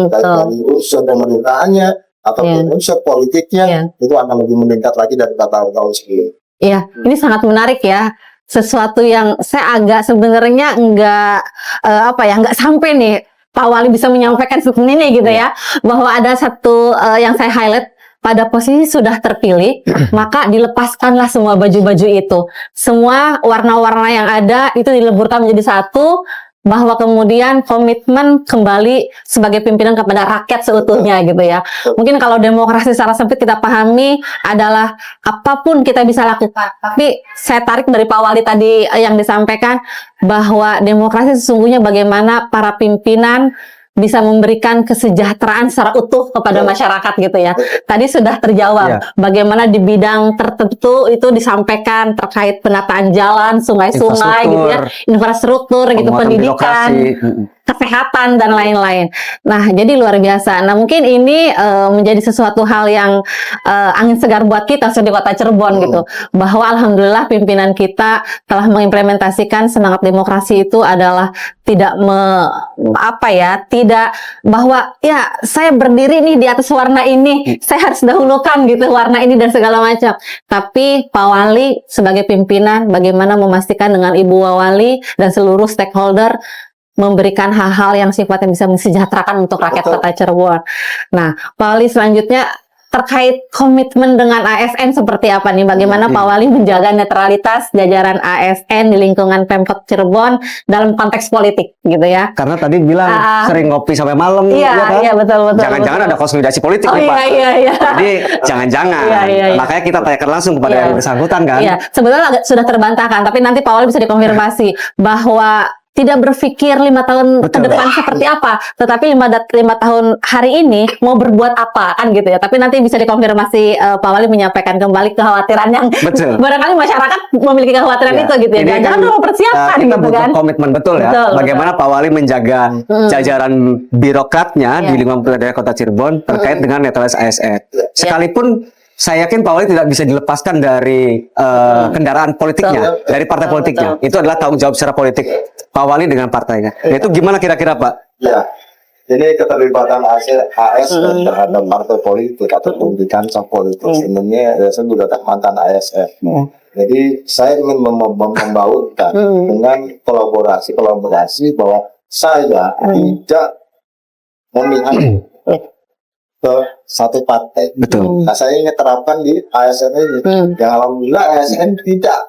dari unsur pemerintahannya atau unsur politiknya itu akan lebih meningkat lagi dari tahun-tahun sebelumnya. Iya, ini sangat menarik ya. Sesuatu yang saya agak sebenarnya nggak sampai nih Pak Wali bisa menyampaikan seperti ini gitu ya, bahwa ada satu yang saya highlight, pada posisi sudah terpilih maka dilepaskanlah semua baju-baju itu, semua warna-warna yang ada itu dileburkan menjadi satu, bahwa kemudian komitmen kembali sebagai pimpinan kepada rakyat seutuhnya gitu ya. Mungkin kalau demokrasi secara sempit kita pahami adalah apapun kita bisa lakukan. Tapi saya tarik dari Pak Wali tadi yang disampaikan bahwa demokrasi sesungguhnya bagaimana para pimpinan bisa memberikan kesejahteraan secara utuh kepada masyarakat gitu ya. Tadi sudah terjawab bagaimana di bidang tertentu itu disampaikan terkait penataan jalan, sungai-sungai gitu ya, infrastruktur gitu, pendidikan, kesehatan dan lain-lain. Nah, jadi luar biasa. Nah, mungkin ini menjadi sesuatu hal yang angin segar buat kita di Kota Cirebon gitu. Bahwa alhamdulillah pimpinan kita telah mengimplementasikan semangat demokrasi itu adalah tidak tidak bahwa ya saya berdiri nih di atas warna ini, saya harus dahulukan gitu warna ini dan segala macam. Tapi Pak Wali sebagai pimpinan bagaimana memastikan dengan Ibu Wali dan seluruh stakeholder memberikan hal-hal yang sifatnya bisa mensejahterakan untuk rakyat Kota Cirebon. Nah, Pak Wali selanjutnya terkait komitmen dengan ASN seperti apa nih? Bagaimana Pak Wali menjaga netralitas jajaran ASN di lingkungan Pemkot Cirebon dalam konteks politik gitu ya? Karena tadi bilang sering ngopi sampai malam, iya betul. Jangan-jangan ada konsolidasi politik nih Pak. Iya. Jadi jangan-jangan. Makanya kita tanyakan langsung kepada yang bersangkutan kan. Iya, sebetulnya sudah terbantahkan, tapi nanti Pak Wali bisa dikonfirmasi bahwa tidak berpikir 5 tahun ke depan seperti apa, tetapi 5 tahun hari ini mau berbuat apa kan gitu ya. Tapi nanti bisa dikonfirmasi Pak Wali menyampaikan kembali kekhawatiran yang barangkali masyarakat memiliki kekhawatiran itu gitu ya. Jangan mau persiapan kita gitu butuh kan. komitmen betul ya. Bagaimana Pak Wali menjaga jajaran birokratnya di lingkungan daerah Kota Cirebon terkait dengan netralitas ASN. Sekalipun saya yakin Pak Wali tidak bisa dilepaskan dari kendaraan politiknya, dari partai politiknya. Itu adalah tanggung jawab secara politik Pak Wali dengan partainya. Nah, itu gimana kira-kira Pak? Ya, ini keterlibatan ASN terhadap partai politik atau di kancah politik sebenarnya saya juga mantan ASN. Jadi saya ingin membaurkan dengan kolaborasi bahwa saya tidak memihak ke satu partai. Betul. Nah, saya ingin terapkan di ASN ini. Yang alhamdulillah ASN tidak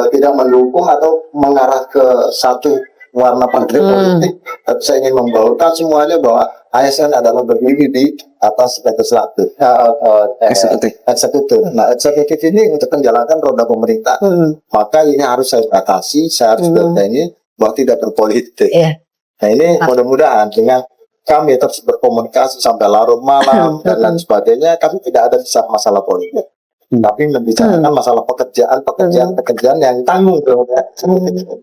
tidak mendukung atau mengarah ke satu warna partai politik. Tapi saya ingin membaurkan semuanya bahwa ASN adalah berdiri di atas legislatif, eksekutif. Nah, eksekutif ini untuk menjalankan roda pemerintah. Maka ini harus saya batasi, saya harus ini bahwa tidak berpolitik. Nah, ini mudah-mudahan dengan kami terus berkomunikasi sampai larut malam dan lain sebagainya, kami tidak ada masalah politik, tapi membicarakan masalah pekerjaan yang tanggung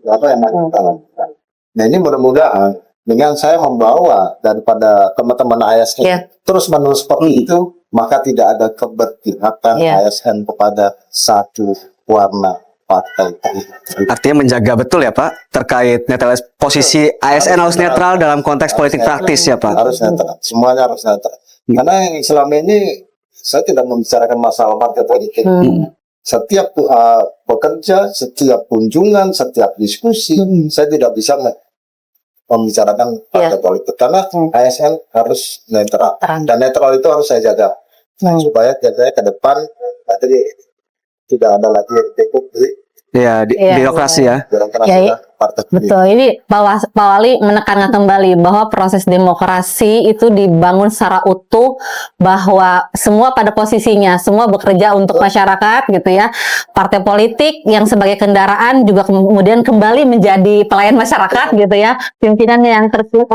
apa yang tanggung. Nah, ini mudah-mudahan dengan saya membawa daripada teman-teman ASN terus menerus seperti itu, maka tidak ada keberpihakan ASN kepada satu warna partai. Artinya menjaga betul ya Pak terkait netralitas posisi ASN harus netral dalam konteks politik praktis ya Pak. Harus netral, semuanya harus netral. Karena yang selama ini saya tidak membicarakan masalah partai politik. Setiap bekerja, setiap kunjungan, setiap diskusi, saya tidak bisa membicarakan partai politik karena ASN harus netral dan netral itu harus saya jaga supaya saya ke depan tadi tidak ada lagi yang tekuk birokrasi ya. Betul. Ini Pak Wali menekankan kembali bahwa proses demokrasi itu dibangun secara utuh, bahwa semua pada posisinya, semua bekerja untuk masyarakat gitu ya. Partai politik yang sebagai kendaraan juga kemudian kembali menjadi pelayan masyarakat gitu ya. Pimpinan yang terpilih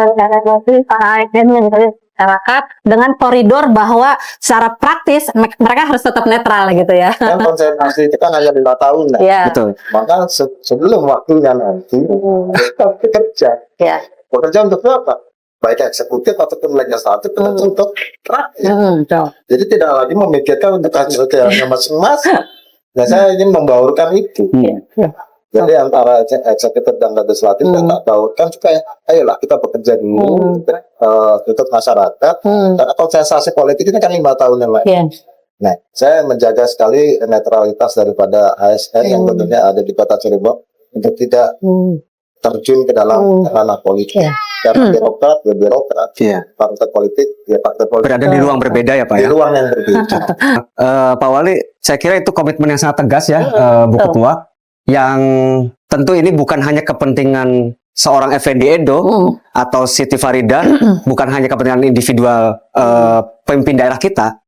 masyarakat dengan koridor bahwa secara praktis mereka harus tetap netral gitu ya. Kan konsentrasi itu kan hanya 5 tahun lah. Betul. Maka sebelum waktunya nanti kita bekerja. Bekerja untuk apa? Baik eksekutif ataupun legislatif untuk rakyat. Jadi tidak lagi memikirkan untuk hasilnya masing-masing. Nah, saya ingin membaurkan itu. Jadi antara eksekutif dan legislatif kita baurkan supaya ayolah kita bekerja dulu untuk masyarakat. Karena konsentrasi politik ini kan 5 tahun yang lalu. Nah, saya menjaga sekali netralitas daripada ASN yang tentunya ada di Kota Cirebon untuk tidak terjun ke dalam ranah politik. Karena birokrat, partai politik, partai politik. Berada di ruang berbeda ya Pak Di ya. ruang yang berbeda. Pak Wali, saya kira itu komitmen yang sangat tegas ya, Bu Ketua. Yang tentu ini bukan hanya kepentingan seorang Effendi Edo atau Siti Farida, bukan hanya kepentingan individual pemimpin daerah kita.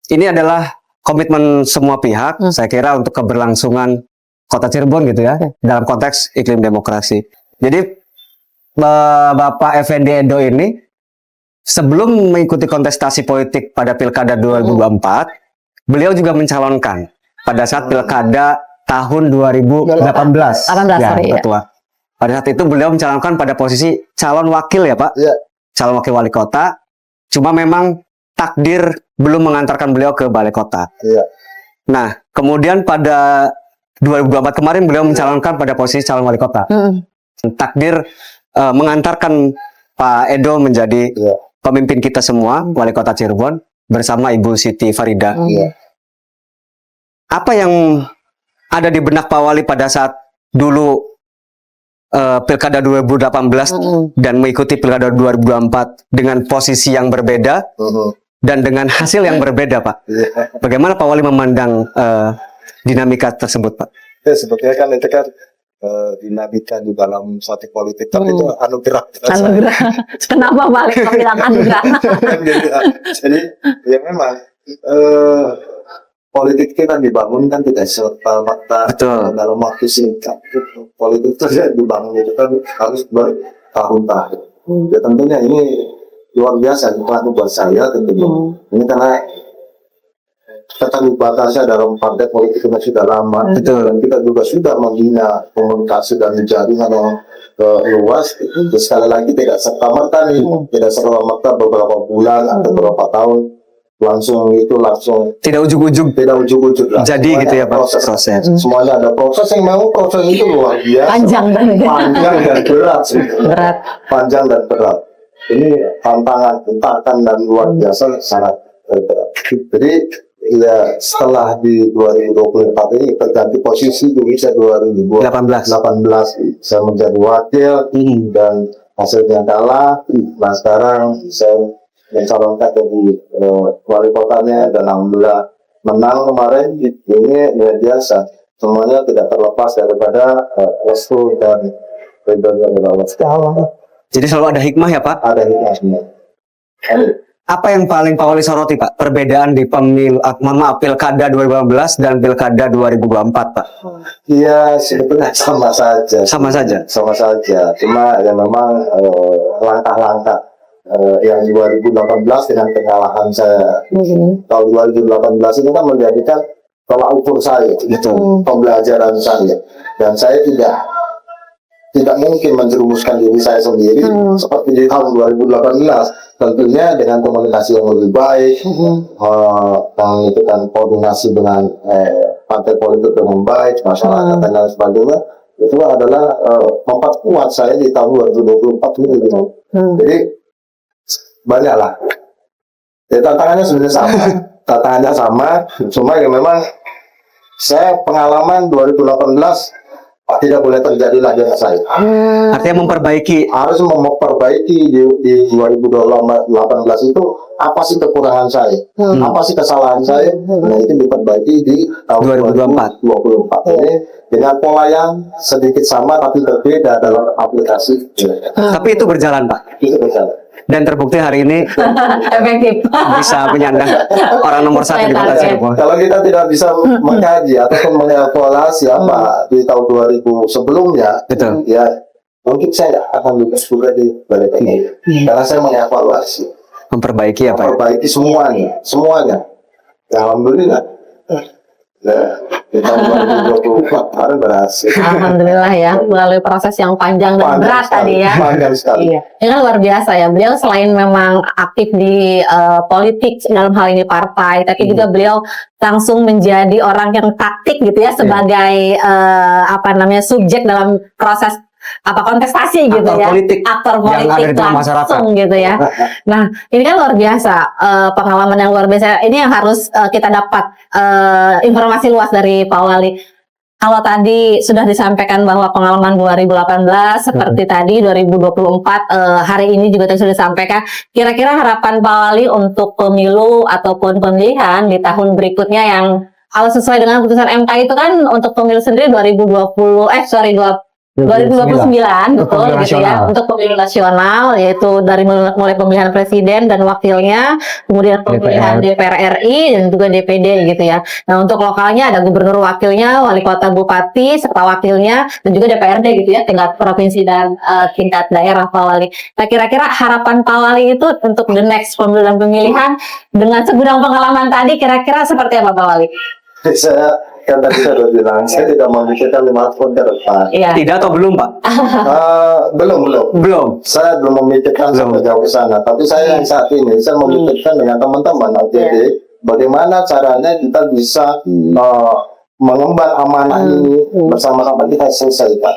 Ini adalah komitmen semua pihak, saya kira untuk keberlangsungan Kota Cirebon gitu ya, dalam konteks iklim demokrasi. Jadi Bapak Effendi Edo ini sebelum mengikuti kontestasi politik pada Pilkada 2024, beliau juga mencalonkan pada saat Pilkada tahun 2018. Ketua. Pada saat itu beliau mencalonkan pada posisi calon wakil ya Pak, calon wakil wali kota. Cuma memang takdir belum mengantarkan beliau ke balai kota. Nah, kemudian pada 2024 kemarin beliau mencalonkan pada posisi calon wali kota. Takdir mengantarkan Pak Edo menjadi pemimpin kita semua, wali kota Cirebon bersama Ibu Siti Farida. Apa yang ada di benak Pak Wali pada saat dulu Pilkada 2018 dan mengikuti Pilkada 2024 dengan posisi yang berbeda dan dengan hasil yang berbeda, Pak? Bagaimana Pak Wali memandang dinamika tersebut, Pak? Ya, sebetulnya kan itu kan dinamika di dalam suatu politik, tapi itu anugerah. Anugerah. Kenapa balik bilang anugerah? Jadi ya memang politik itu kan dibangun kan tidak serta-merta dalam waktu singkat. Politik itu ya dibangun itu kan harus bertahun-tahun. Ya tentunya ini luar biasa buat saya tentunya. Ini karena keterlibatannya dalam partai politik itu sudah lama, dan kita juga sudah membina komunikasi dan jaringan yang luas. Itu sekali lagi tidak serta merta nih, tidak serta merta beberapa bulan atau beberapa tahun langsung Tidak ujuk-ujuk tidak ujuk-ujuk lah. jadi Semuanya gitu ya ada Pak, proses. Semuanya ada proses yang memang proses itu luar biasa. Panjang banget. Panjang dan berat sih. Berat. Panjang dan berat. Ini tantangan dan luar biasa sangat berat. Jadi ya setelah di 2024 ini terganti posisi Indonesia 2018 saya menjadi wakil dan hasilnya kalah. Nah sekarang saya mencalonkan jadi wali kotanya dan alhamdulillah menang kemarin. Ini luar biasa. Semuanya tidak terlepas daripada restu dan ridhonya dari Allah. Jadi selalu ada hikmah ya Pak. Ada hikmahnya. Apa yang paling Pak Wali soroti Pak? Perbedaan di pilkada 2018 dan pilkada 2024 Pak? Iya sebetulnya sama saja. Sama saja. Sama saja. Cuma ya memang langkah-langkah yang 2018 dengan kekalahan saya tahun 2018 itu kan menjadikan tolak ukur saya, itu pembelajaran saya, dan saya tidak mungkin menjerumuskan diri saya sendiri seperti di tahun 2018. Tentunya dengan komunikasi yang lebih baik, itu kan koordinasi dengan partai politik dengan baik, masyarakat dan lain sebagainya, itu adalah memperkuat saya di tahun 2024 ini. Jadi banyaklah. Ya, tantangannya sebenarnya sama, cuma ya memang saya pengalaman 2018 tidak boleh terjadi lagi dengan saya. Artinya Harus memperbaiki di 2018 itu apa sih kekurangan saya, apa sih kesalahan saya. Nah itu diperbaiki di tahun 2024 ini dengan pola yang sedikit sama tapi berbeda dalam aplikasi. Tapi itu berjalan Pak. Itu berjalan. Dan terbukti hari ini Efektif. bisa menyandang orang nomor 1 di Kota Cirebon. Kalau kita tidak bisa mengkaji ataupun mengevaluasi apa di tahun 2000 sebelumnya, Betul. ya mungkin saya nggak akan lulus juga di balik ini. Karena saya mengevaluasi, Memperbaiki ya Pak. memperbaiki semuanya. Ya, alhamdulillah. Nah, di tahun 2024 kemarin berhasil. Alhamdulillah ya, melalui proses yang panjang dan berat tadi ya. Panjang sekali. Iya, ini kan luar biasa ya. Beliau selain memang aktif di politik dalam hal ini partai, tapi juga beliau langsung menjadi orang yang taktik gitu ya sebagai subjek dalam proses kontestasi gitu Aktor ya, politik aktor yang ada politik di tengah masyarakat. langsung gitu ya. Nah ini kan luar biasa, pengalaman yang luar biasa. Ini yang harus kita dapat informasi luas dari Pak Wali. Kalau tadi sudah disampaikan bahwa pengalaman 2018 seperti tadi 2024 hari ini juga tadi sudah disampaikan. Kira-kira harapan Pak Wali untuk pemilu ataupun pemilihan di tahun berikutnya yang kalau sesuai dengan putusan MK itu kan untuk pemilu sendiri 2029 betul gitu ya, untuk pemilu nasional, yaitu dari mulai pemilihan presiden dan wakilnya, kemudian pemilihan DPR RI dan juga DPD gitu ya. Nah untuk lokalnya ada gubernur wakilnya, wali kota, bupati serta wakilnya, dan juga DPRD gitu ya, tingkat provinsi dan tingkat daerah Pak Wali. Nah kira-kira harapan Pak Wali itu untuk the next pemilu dan pemilihan dengan segudang pengalaman tadi kira-kira seperti apa Pak Wali? Kan tadi saya sudah bilang, saya tidak memikirkan 5 tahun ke depan. Iya. Tidak atau belum Pak? Belum. Saya belum memikirkan sampai jauh ke sana. Tapi saya yang saat ini, saya memikirkan dengan teman-teman OJD, bagaimana caranya kita bisa mengemban amanah ini bersama-sama kita selesaikan.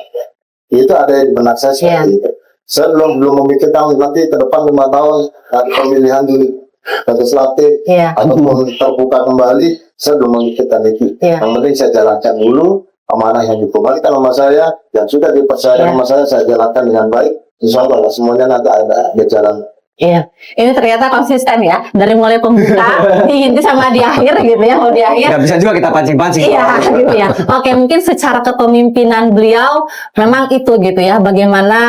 Itu ada di benak saya seperti itu. Saya belum memikirkan nanti ke depan 5 tahun ada pemilihan di legislatif ataupun terbuka kembali. Saya belum memikirkan itu. Yang penting saya jalankan dulu amanah yang dikembalikan sama saya dan sudah dipercaya sama saya jalankan dengan baik. Insya Allah semuanya nanti ada jalan. Iya, ini ternyata konsisten ya, dari mulai pembuka di inti sama di akhir gitu ya, mau di akhir. Nggak bisa juga kita pancing-pancing. Iya, gitu ya. Oke, mungkin secara kepemimpinan beliau memang itu gitu ya, bagaimana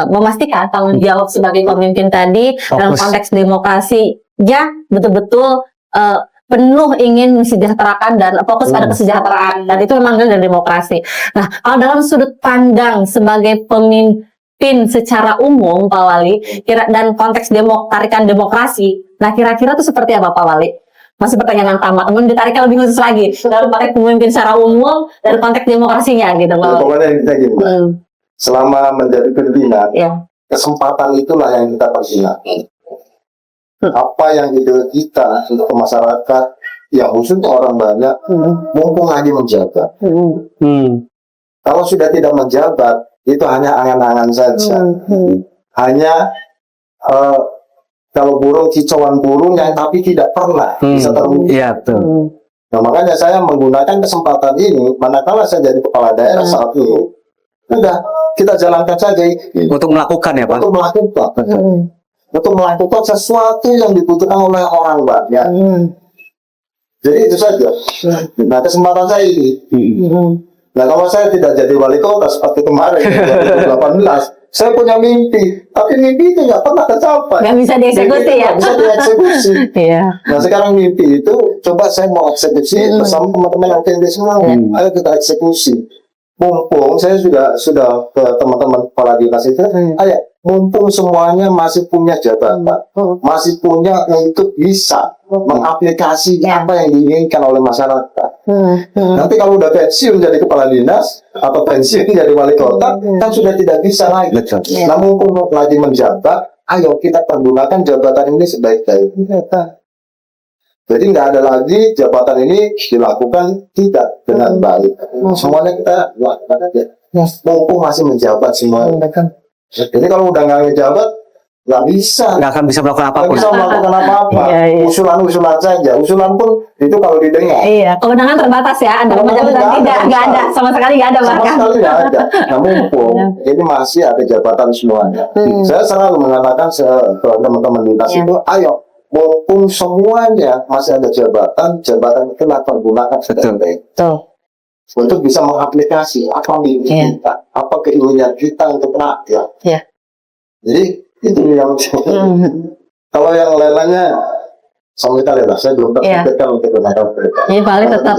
memastikan tanggung jawab sebagai pemimpin tadi dalam konteks demokrasi, ya betul-betul penuh ingin mensejahterakan dan fokus pada kesejahteraan, dan itu memang dari demokrasi. Nah, kalau dalam sudut pandang sebagai pemimpin secara umum Pak Wali, dan konteks tarikan demokrasi, nah kira-kira itu seperti apa Pak Wali? Masih pertanyaan yang sama, kemudian ditarikan lebih khusus lagi dalam konteks pemimpin secara umum dan konteks demokrasinya gitu Pak Wali. Pokoknya yang kita gini, selama menjadi pimpinan, kesempatan itulah yang kita pergunakan. apa yang ide kita untuk ke masyarakat, yang khusus untuk orang banyak, mumpung lagi menjabat. Kalau sudah tidak menjabat, itu hanya angan-angan saja. Hanya kalau burung kicauan burung yang tapi tidak pernah bisa terwujud. Iya, betul. Nah, makanya saya menggunakan kesempatan ini, manakala saya jadi kepala daerah saat ini, udah kita jalankan saja ini. Untuk melakukan ya Pak. Untuk melakukan sesuatu yang dibutuhkan oleh orang banyak. Jadi itu saja. Nah, kesempatan saya ini. Nah, kalau saya tidak jadi wali kota seperti kemarin 2018, saya punya mimpi, tapi mimpi itu nggak pernah tercapai. Nggak bisa dieksekusi ya? Nggak bisa dieksekusi. Iya. Nah, sekarang mimpi itu coba saya mau eksekusi bersama teman-teman yang TND semua. Ayo kita eksekusi. Mumpung saya sudah ke teman-teman kepala dinas itu, ayo mumpung semuanya masih punya jabatan, masih punya untuk bisa mengaplikasi apa yang diinginkan oleh masyarakat. Nanti kalau udah pensiun jadi kepala dinas atau pensiun jadi wali kota, kan sudah tidak bisa lagi. Nah, mumpung lagi menjabat, ayo kita pergunakan jabatan ini sebaik-baiknya. Jadi nggak ada lagi jabatan ini dilakukan tidak dengan baik. Semuanya kita lakukan aja. Mumpung masih menjabat semuanya. Jadi kalau udah nggak menjabat, nggak bisa. Nggak akan bisa melakukan Nggak apapun. bisa melakukan apa-apa. Usulan-usulan saja. Usulan pun itu kalau didengar. Iya, kewenangan terbatas ya. Ada jabatan nggak ada, sama sekali nggak ada Sama bahkan. sekali nggak ada. Nah, mumpung ini masih ada jabatan semuanya. Saya selalu mengatakan ke teman-teman lintas itu, ayo. Mumpung semuanya masih ada jabatan itu lakukan gunakan sebaik-baik untuk bisa mengaplikasi apa mimpi kita, apa keinginan kita untuk rakyat. Jadi itu yang kalau yang lain-lainnya sama sekali lah, saya belum terpikirkan untuk gunakan mereka. Jadi paling tetap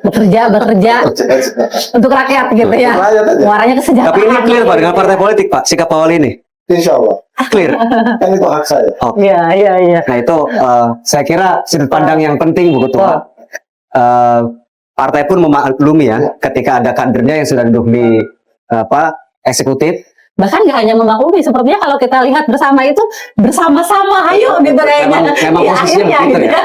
bekerja untuk rakyat gitu ya. Muaranya kesejahteraan. Tapi ini clear Pak dengan partai politik Pak, sikap Pak Wali ini. Insya Allah. Clear. Kan itu hak saya. Iya. Nah itu saya kira sudut pandang yang penting begitu Pak. Partai pun memaklumi ya ketika ada kadernya yang sudah duduk di eksekutif. Bahkan nggak hanya memaklumi, sepertinya kalau kita lihat bersama itu bersama-sama, ayo gitu kayaknya. Memang posisinya begitu ya.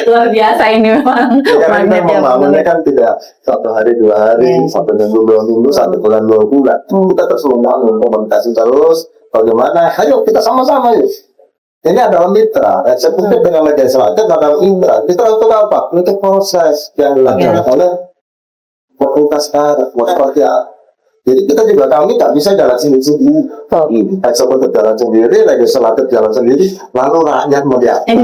Luar biasa ini memang. Karena kita membangunnya kan tidak 1 hari 2 hari, 1 minggu 2 minggu, 1 bulan 2 bulan. Kita terus membangun komunikasi terus. Bagaimana? Ayo kita sama-sama yuk. Ini adalah mitra. Eksekutif dengan legislatif adalah mitra. Mitra untuk apa? Untuk proses yang dilakukan oleh pemerintah sekarang. Jadi kita juga kami tak bisa jalan sendiri. Eksekutif jalan sendiri, legislatif jalan sendiri, lalu rakyat mau diapain?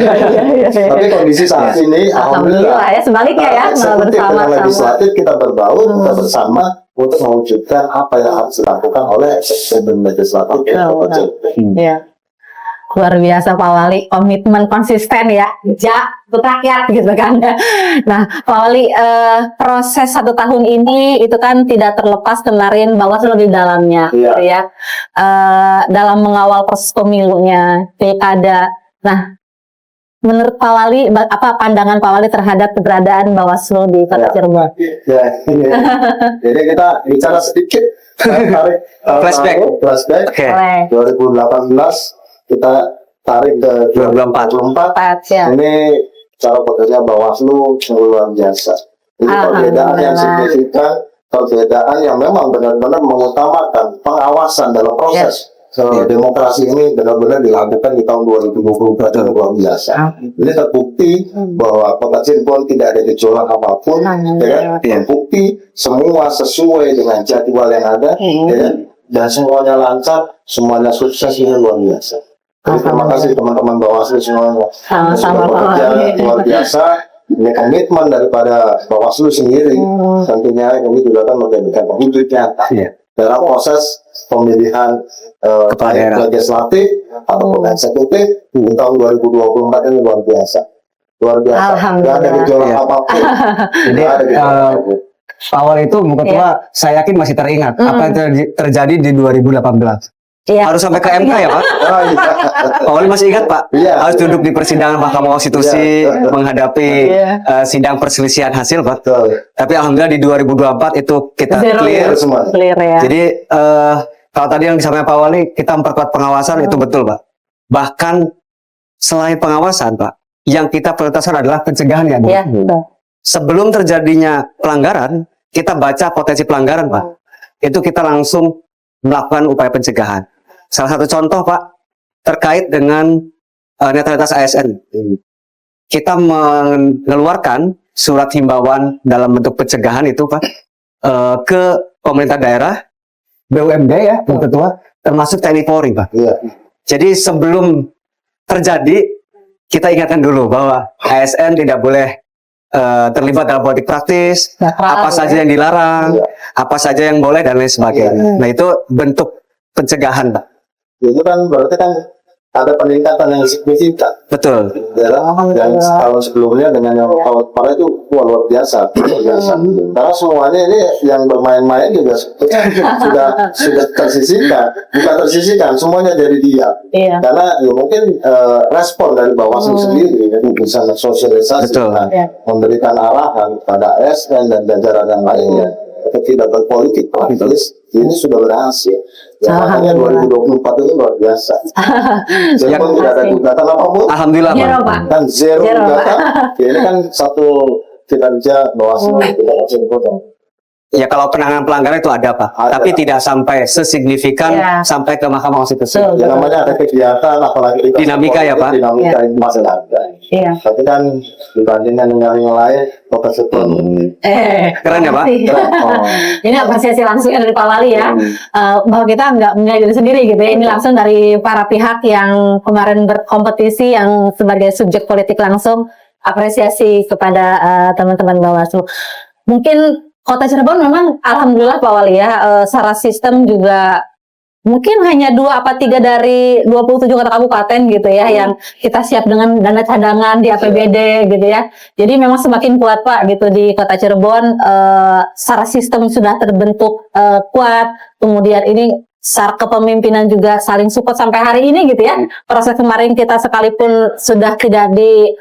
Tapi kondisi saat ini, alhamdulillah ya sebaliknya ya. Eksekutif dengan legislatif kita berbaur, kita bersama untuk mewujudkan apa yang harus dilakukan oleh eksekutif dan legislatif. Luar biasa Pak Wali, komitmen konsisten ya, untuk rakyat gitu kan. Nah Pak Wali, proses 1 tahun ini itu kan tidak terlepas kemarin Bawaslu di dalamnya, gitu ya, dalam mengawal proses pemilunya, pilkada. Nah, menurut Pak Wali, apa pandangan Pak Wali terhadap keberadaan Bawaslu di Kota Cirebon? Jadi kita bicara sedikit, flashback. 2018 kita tarik ke 2024. Ini cara bekerja Bawaslu luar biasa. Ini perbedaan yang signifikan, perbedaan yang memang benar-benar mengutamakan pengawasan dalam proses demokrasi ini benar-benar dilakukan di tahun 2024 yang luar biasa. Ini terbukti bahwa Kota Cirebon tidak ada gejolak apapun, terbukti semua sesuai dengan jadwal yang ada, dan semuanya lancar, semuanya sukses, ini luar biasa. Terima kasih teman-teman Bawaslu semuanya. Sama-sama bekerja luar biasa. Ini komitmen daripada Bawaslu sendiri. Tentunya ini juga akan menjadikan wujud nyata dalam proses pemilihan legislatif ataupun eksekutif di tahun 2024 ini luar biasa. Luar biasa. Tidak ada gejolak apapun. Jadi Pak Wali itu ketua, saya yakin masih teringat apa yang terjadi di 2018. Harus sampai ke MK ya Pak? Pak Wali masih ingat Pak? Harus duduk di persidangan Mahkamah Konstitusi menghadapi sidang perselisihan hasil Pak. Tapi alhamdulillah di 2024 itu kita clear semua. Jadi kalau tadi yang disampaikan Pak Wali, kita memperkuat pengawasan itu betul Pak. Bahkan selain pengawasan, Pak, yang kita prioritaskan adalah pencegahan ya, Bu. Iya, betul. Sebelum terjadinya pelanggaran, kita baca potensi pelanggaran, Pak. Itu kita langsung melakukan upaya pencegahan. Salah satu contoh, Pak, terkait dengan netralitas ASN. Kita mengeluarkan surat himbauan dalam bentuk pencegahan itu, Pak, ke pemerintah daerah, BUMD ya, Bu Ketua, termasuk TNI Polri, Pak. Iya. Jadi sebelum terjadi, kita ingatkan dulu bahwa ASN tidak boleh terlibat dalam politik praktis, apa saja yang dilarang, apa saja yang boleh dan lain sebagainya. Nah, itu bentuk pencegahan, Pak. Itu kan berarti kan ada peningkatan yang signifikan. Betul. Yang tahun sebelumnya dengan yang tahun kemarin itu luar biasa, Karena semuanya ini yang bermain-main juga sudah tersisihkan, bukan tersisihkan, semuanya jadi diam. Iya. Karena ya mungkin respon dari Bawaslu sendiri, bisa sosialisasi, memberikan arahan pada ASN dan jajaran yang lainnya, tidak berpolitik praktis, ini sudah berhasil. Ya, makanya 2024 itu luar biasa. Walaupun tidak ada gugatan apapun, Alhamdulillah, Zero, Pak. Pak. kan zero Zero, gugatan. Ya, ini kan satu kinerja Bawaslu tidak bisa. Ya kalau penanganan pelanggaran itu ada, Pak. Ada. Tapi tidak sampai sesignifikan Ya. sampai ke Mahkamah Konstitusi. Betul. Ya namanya ada kegiatan, apalagi kita Dinamika ya, Pak. Dinamika itu masih ada. Iya. Tapi kan dibandingkan dengan yang lain, Kota Sepuluh. Keren ya, Pak? Ini apresiasi langsung dari Pak Wali ya, bahwa kita nggak menilai diri sendiri gitu ya. Ini langsung dari para pihak yang kemarin berkompetisi, yang sebagai subjek politik langsung. Apresiasi kepada teman-teman Bawaslu. Mungkin Kota Cirebon memang alhamdulillah Pak Wali ya, secara sistem juga mungkin hanya 2 apa 3 dari 27 kota kabupaten gitu ya, yang kita siap dengan dana cadangan di APBD gitu ya. Jadi memang semakin kuat Pak gitu di Kota Cirebon, secara sistem sudah terbentuk kuat, kemudian ini secara kepemimpinan juga saling support sampai hari ini gitu ya. Proses kemarin kita sekalipun sudah tidak di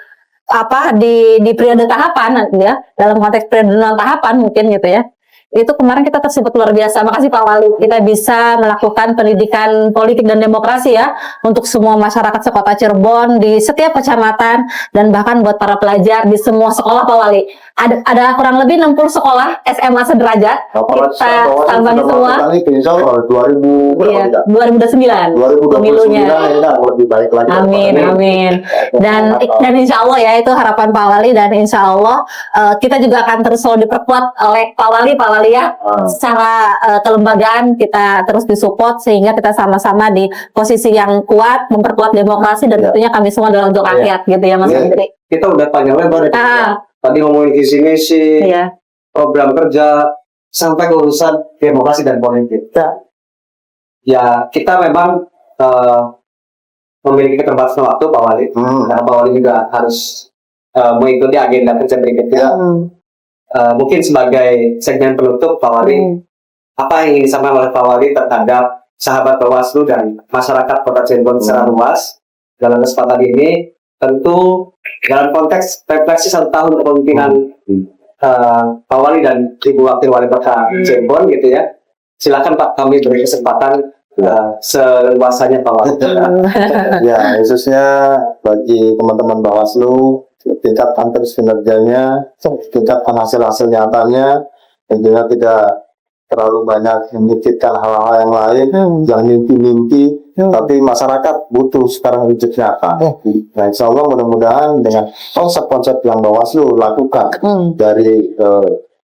periode tahapan ya, dalam konteks periode non tahapan mungkin gitu ya, itu kemarin kita tersebut luar biasa. Makasih Pak Wali, kita bisa melakukan pendidikan politik dan demokrasi ya untuk semua masyarakat sekota Cirebon di setiap kecamatan, dan bahkan buat para pelajar di semua sekolah Pak Wali. Ada kurang lebih 60 sekolah SMA sederajat kita tambahin semua. Insya Allah 2000 Iya, 2029 pemilunya. Lebih baik lagi. Amin. Dan insya Allah ya, itu harapan Pak Wali, dan insya Allah kita juga akan terus selalu diperkuat oleh Pak Wali ya. Secara kelembagaan kita terus disupport sehingga kita sama-sama di posisi yang kuat, memperkuat demokrasi, dan tentunya kami semua adalah untuk rakyat gitu ya Mas Menteri. Kita udah panjang lebar ya. Tadi ngomongin visi misi, program kerja, sampai ke urusan demokrasi dan politik. Ya, kita memang memiliki keterbatasan waktu, Pak Wali. Karena Pak Wali juga harus mengikuti agenda kerja berikutnya. Mungkin sebagai segmen penutup, Pak Wali, apa yang ingin disampaikan oleh Pak Wali terhadap sahabat Bawaslu dan masyarakat Kota Cirebon secara luas dalam kesempatan ini, tentu dalam konteks refleksi 1 tahun kepemimpinan Pak Wali dan Ibu Wakil Wali Kota Cirebon gitu ya. Silakan Pak, kami beri kesempatan seluasanya Pak Wali. Ya, khususnya bagi teman-teman Bawaslu, tingkatkan terus kinerjanya, tingkatkan hasil-hasil nyatanya, tentunya tidak terlalu banyak memikirkan hal-hal yang lain, jangan mimpi-mimpi, tapi masyarakat butuh sekarang wujud nyata. Nah, insya Allah mudah-mudahan dengan konsep-konsep yang Bawaslu lakukan dari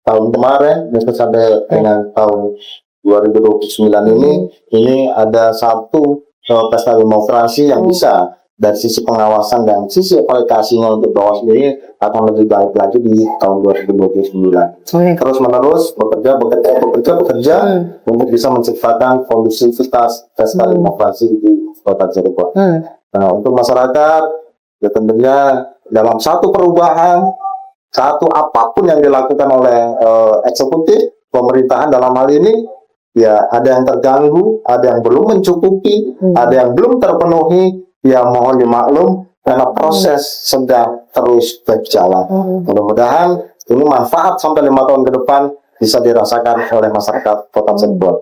tahun kemarin sampai dengan tahun 2029 ini ada satu pesta demokrasi yang bisa dari sisi pengawasan dan sisi aplikasinya untuk Bawaslu ini akan lebih baik lagi di tahun 2029. Terus menerus bekerja untuk bisa menciptakan kondusivitas pesta demokrasi di Kota Cirebon. Nah, untuk masyarakat ya tentunya dalam satu perubahan, satu apapun yang dilakukan oleh eksekutif pemerintahan dalam hal ini, ya ada yang terganggu, ada yang belum mencukupi, ada yang belum terpenuhi. Ya mohon dimaklum karena proses sedang terus berjalan. Mudah-mudahan ini manfaat sampai 5 tahun ke depan bisa dirasakan oleh masyarakat Kota Cirebon.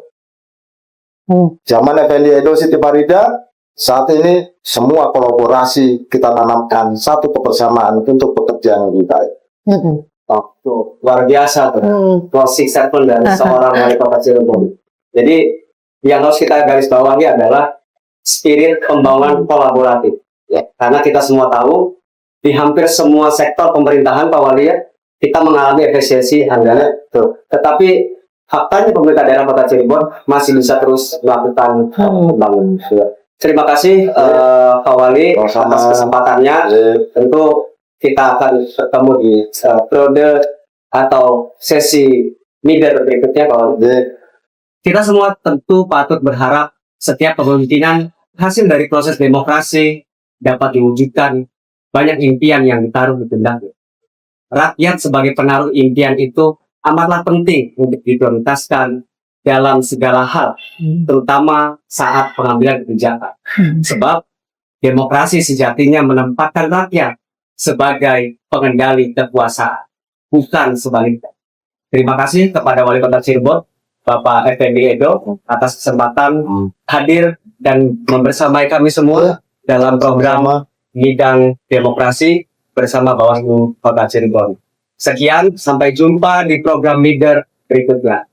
Zaman Effendi Edo Siti Farida, Saat ini semua kolaborasi kita tanamkan satu kebersamaan untuk bekerja yang lebih baik. Tuh, luar biasa tuh. Closing statement dari seorang wali kota Cirebon. Jadi yang harus kita garis bawahi adalah spirit pembangunan kolaboratif. Ya, karena kita semua tahu di hampir semua sektor pemerintahan Pak Wali ya, kita mengalami efisiensi anggaran. Tetapi faktanya pemerintah daerah Kota Cirebon masih bisa terus melakukan pembangunan. Terima kasih Pak Wali atas kesempatannya. Tentu kita akan bertemu di periode atau sesi leader berikutnya Pak Wali. Kita semua tentu patut berharap setiap kepemimpinan hasil dari proses demokrasi dapat diwujudkan. Banyak impian yang ditaruh di pundak. Rakyat sebagai penaruh impian itu amatlah penting untuk diprioritaskan dalam segala hal, terutama saat pengambilan kebijakan. Sebab demokrasi sejatinya menempatkan rakyat sebagai pengendali kekuasaan, bukan sebaliknya. Terima kasih kepada Wali Kota Cirebon, Bapak Effendi Edo, atas kesempatan hadir dan membersamai kami semua dalam program Bidang Demokrasi bersama Bawaslu Kota Cirebon. Sekian, sampai jumpa di program leader berikutnya.